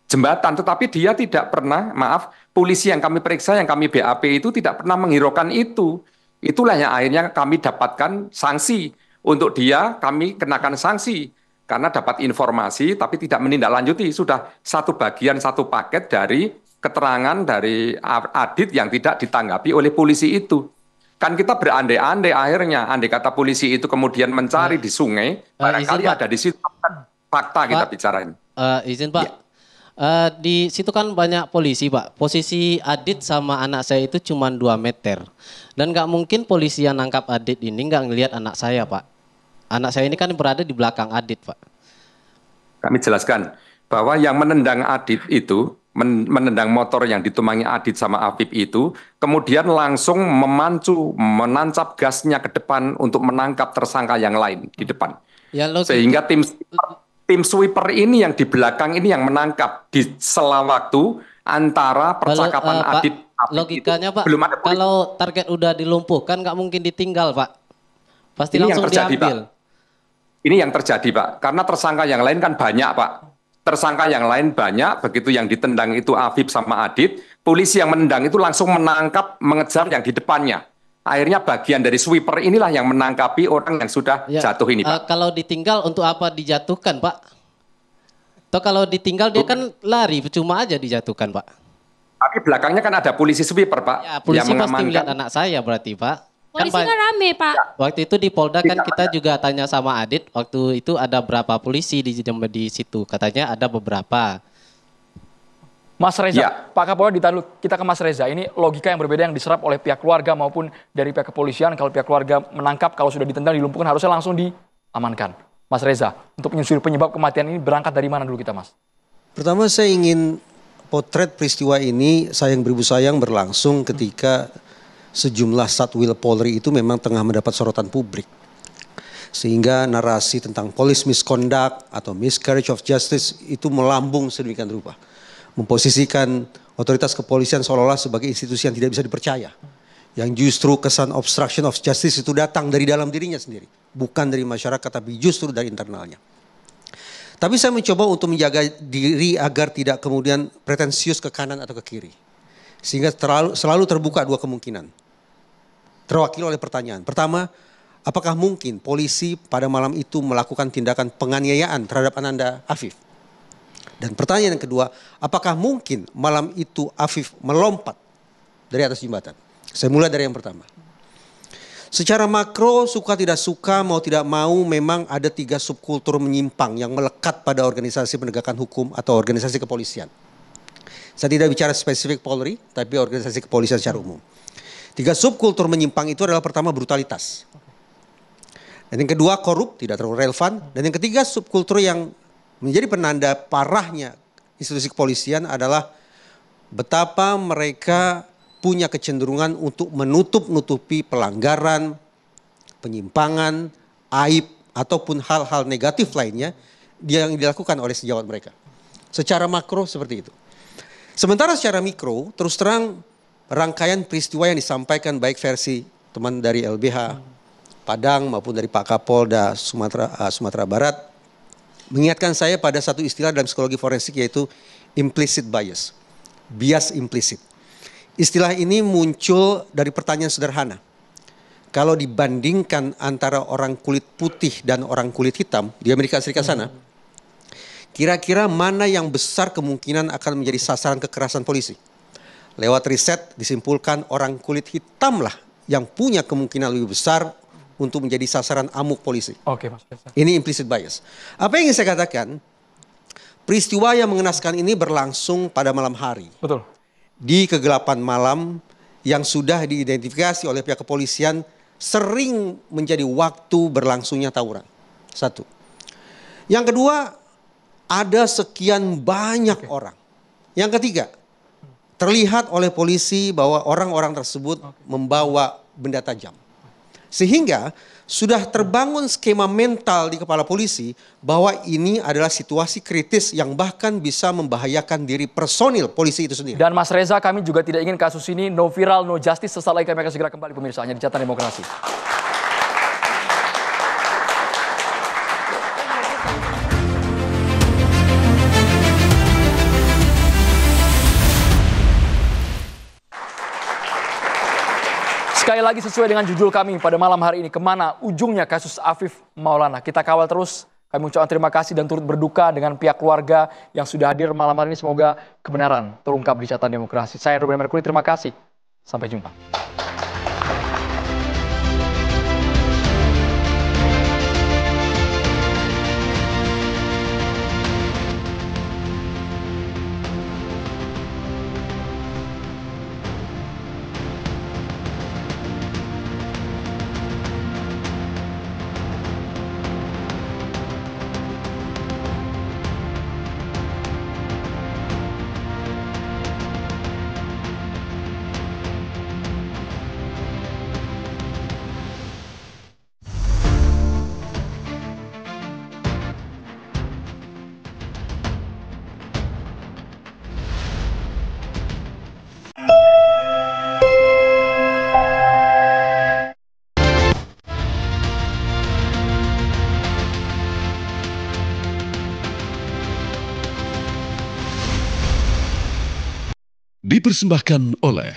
jembatan, tetapi dia tidak pernah, maaf, polisi yang kami periksa, yang kami BAP itu tidak pernah menghiraukan itu. Itulah yang akhirnya kami dapatkan sanksi. Untuk dia kami kenakan sanksi. Karena dapat informasi tapi tidak menindaklanjuti. Sudah satu bagian, satu paket dari keterangan dari Adit yang tidak ditanggapi oleh polisi itu. Kan kita berandai-andai akhirnya. Andai kata polisi itu kemudian mencari di sungai, barangkali Pak. ada di situ fakta kita bicarain. Izin Pak. Di situ kan banyak polisi Pak. Posisi Adit sama anak saya itu cuma 2 meter. Dan nggak mungkin polisi yang nangkap Adit ini nggak ngelihat anak saya Pak. Anak saya ini kan berada di belakang Adit Pak. Kami jelaskan bahwa yang menendang Adit itu, menendang motor yang ditumpangi Adit sama Afif itu, kemudian langsung menancap gasnya ke depan untuk menangkap tersangka yang lain di depan. Ya, Sehingga tim sweeper ini yang di belakang ini yang menangkap di sela waktu antara percakapan Pak, Adit. logikanya Pak, belum ada kalau target udah dilumpuhkan nggak mungkin ditinggal Pak. Pasti Ini yang langsung terjadi, diambil. Pak. Ini yang terjadi, Pak. Karena tersangka yang lain kan banyak, Pak. Tersangka yang lain banyak, begitu yang ditendang itu Afif sama Adit, polisi yang menendang itu langsung menangkap, mengejar yang di depannya. Akhirnya bagian dari sweeper inilah yang menangkapi orang yang sudah jatuh ini, Pak. Kalau ditinggal untuk apa dijatuhkan Pak? Atau kalau ditinggal dia kan lari, cuma aja dijatuhkan Pak. Tapi belakangnya kan ada polisi sweeper, Pak. Ya, polisi yang pasti melihat mengamankan. anak saya berarti Pak. Polisi kan rame, Pak. Waktu itu di Polda kan kita juga tanya sama Adit, waktu itu ada berapa polisi di situ, katanya ada beberapa. Mas Reza, Ya. Pak Kapolda ditahan dulu. Kita ke Mas Reza. Ini logika yang berbeda yang diserap oleh pihak keluarga maupun dari pihak kepolisian. Kalau pihak keluarga menangkap, kalau sudah ditendang, dilumpuhkan, harusnya langsung diamankan. Mas Reza, untuk menyusuri penyebab kematian ini berangkat dari mana dulu kita, Mas? Pertama saya ingin potret peristiwa ini sayang beribu sayang berlangsung ketika sejumlah Satwil Polri itu memang tengah mendapat sorotan publik. Sehingga narasi tentang police misconduct atau miscarriage of justice itu melambung sedemikian rupa. Memposisikan otoritas kepolisian seolah-olah sebagai institusi yang tidak bisa dipercaya. Yang justru kesan obstruction of justice itu datang dari dalam dirinya sendiri. Bukan dari masyarakat tapi justru dari internalnya. Tapi saya mencoba untuk menjaga diri agar tidak kemudian pretensius ke kanan atau ke kiri. Sehingga selalu terbuka dua kemungkinan. Terwakili oleh pertanyaan. Pertama, apakah mungkin polisi pada malam itu melakukan tindakan penganiayaan terhadap Ananda Afif? Dan pertanyaan yang kedua, apakah mungkin malam itu Afif melompat dari atas jembatan? Saya mulai dari yang pertama. Secara makro, suka tidak suka, mau tidak mau, memang ada 3 subkultur menyimpang yang melekat pada organisasi penegakan hukum atau organisasi kepolisian. Saya tidak bicara spesifik Polri, tapi organisasi kepolisian secara umum. 3 subkultur menyimpang itu adalah pertama brutalitas. Dan yang kedua korup, tidak terlalu relevan. Dan yang ketiga subkultur yang menjadi penanda parahnya institusi kepolisian adalah betapa mereka punya kecenderungan untuk menutup-nutupi pelanggaran, penyimpangan, aib, ataupun hal-hal negatif lainnya yang dilakukan oleh sejawat mereka. Secara makro seperti itu. Sementara secara mikro, terus terang rangkaian peristiwa yang disampaikan baik versi teman dari LBH, Padang maupun dari Pak Kapolda Sumatera Barat, mengingatkan saya pada satu istilah dalam psikologi forensik yaitu implicit bias. Bias implisit. Istilah ini muncul dari pertanyaan sederhana. Kalau dibandingkan antara orang kulit putih dan orang kulit hitam di Amerika Serikat sana, kira-kira mana yang besar kemungkinan akan menjadi sasaran kekerasan polisi? Lewat riset disimpulkan orang kulit hitam lah yang punya kemungkinan lebih besar untuk menjadi sasaran amuk polisi. Oke, Mas. Ini implicit bias. Apa yang ingin saya katakan? Peristiwa yang mengenaskan ini berlangsung pada malam hari. Betul. Di kegelapan malam yang sudah diidentifikasi oleh pihak kepolisian sering menjadi waktu berlangsungnya tawuran. Satu. Yang kedua, ada sekian banyak orang. Yang ketiga, terlihat oleh polisi bahwa orang-orang tersebut membawa benda tajam. Sehingga sudah terbangun skema mental di kepala polisi bahwa ini adalah situasi kritis yang bahkan bisa membahayakan diri personil polisi itu sendiri. Dan Mas Reza, kami juga tidak ingin kasus ini no viral, no justice. Sesaat lagi kami akan segera kembali pemirsa, hanya di Catatan Demokrasi. Sekali lagi sesuai dengan judul kami pada malam hari ini, kemana ujungnya kasus Afif Maulana. Kita kawal terus, kami ucapkan terima kasih dan turut berduka dengan pihak keluarga yang sudah hadir malam hari ini. Semoga kebenaran terungkap di Catatan Demokrasi. Saya Ruben Merkuri, terima kasih. Sampai jumpa. Dipersembahkan oleh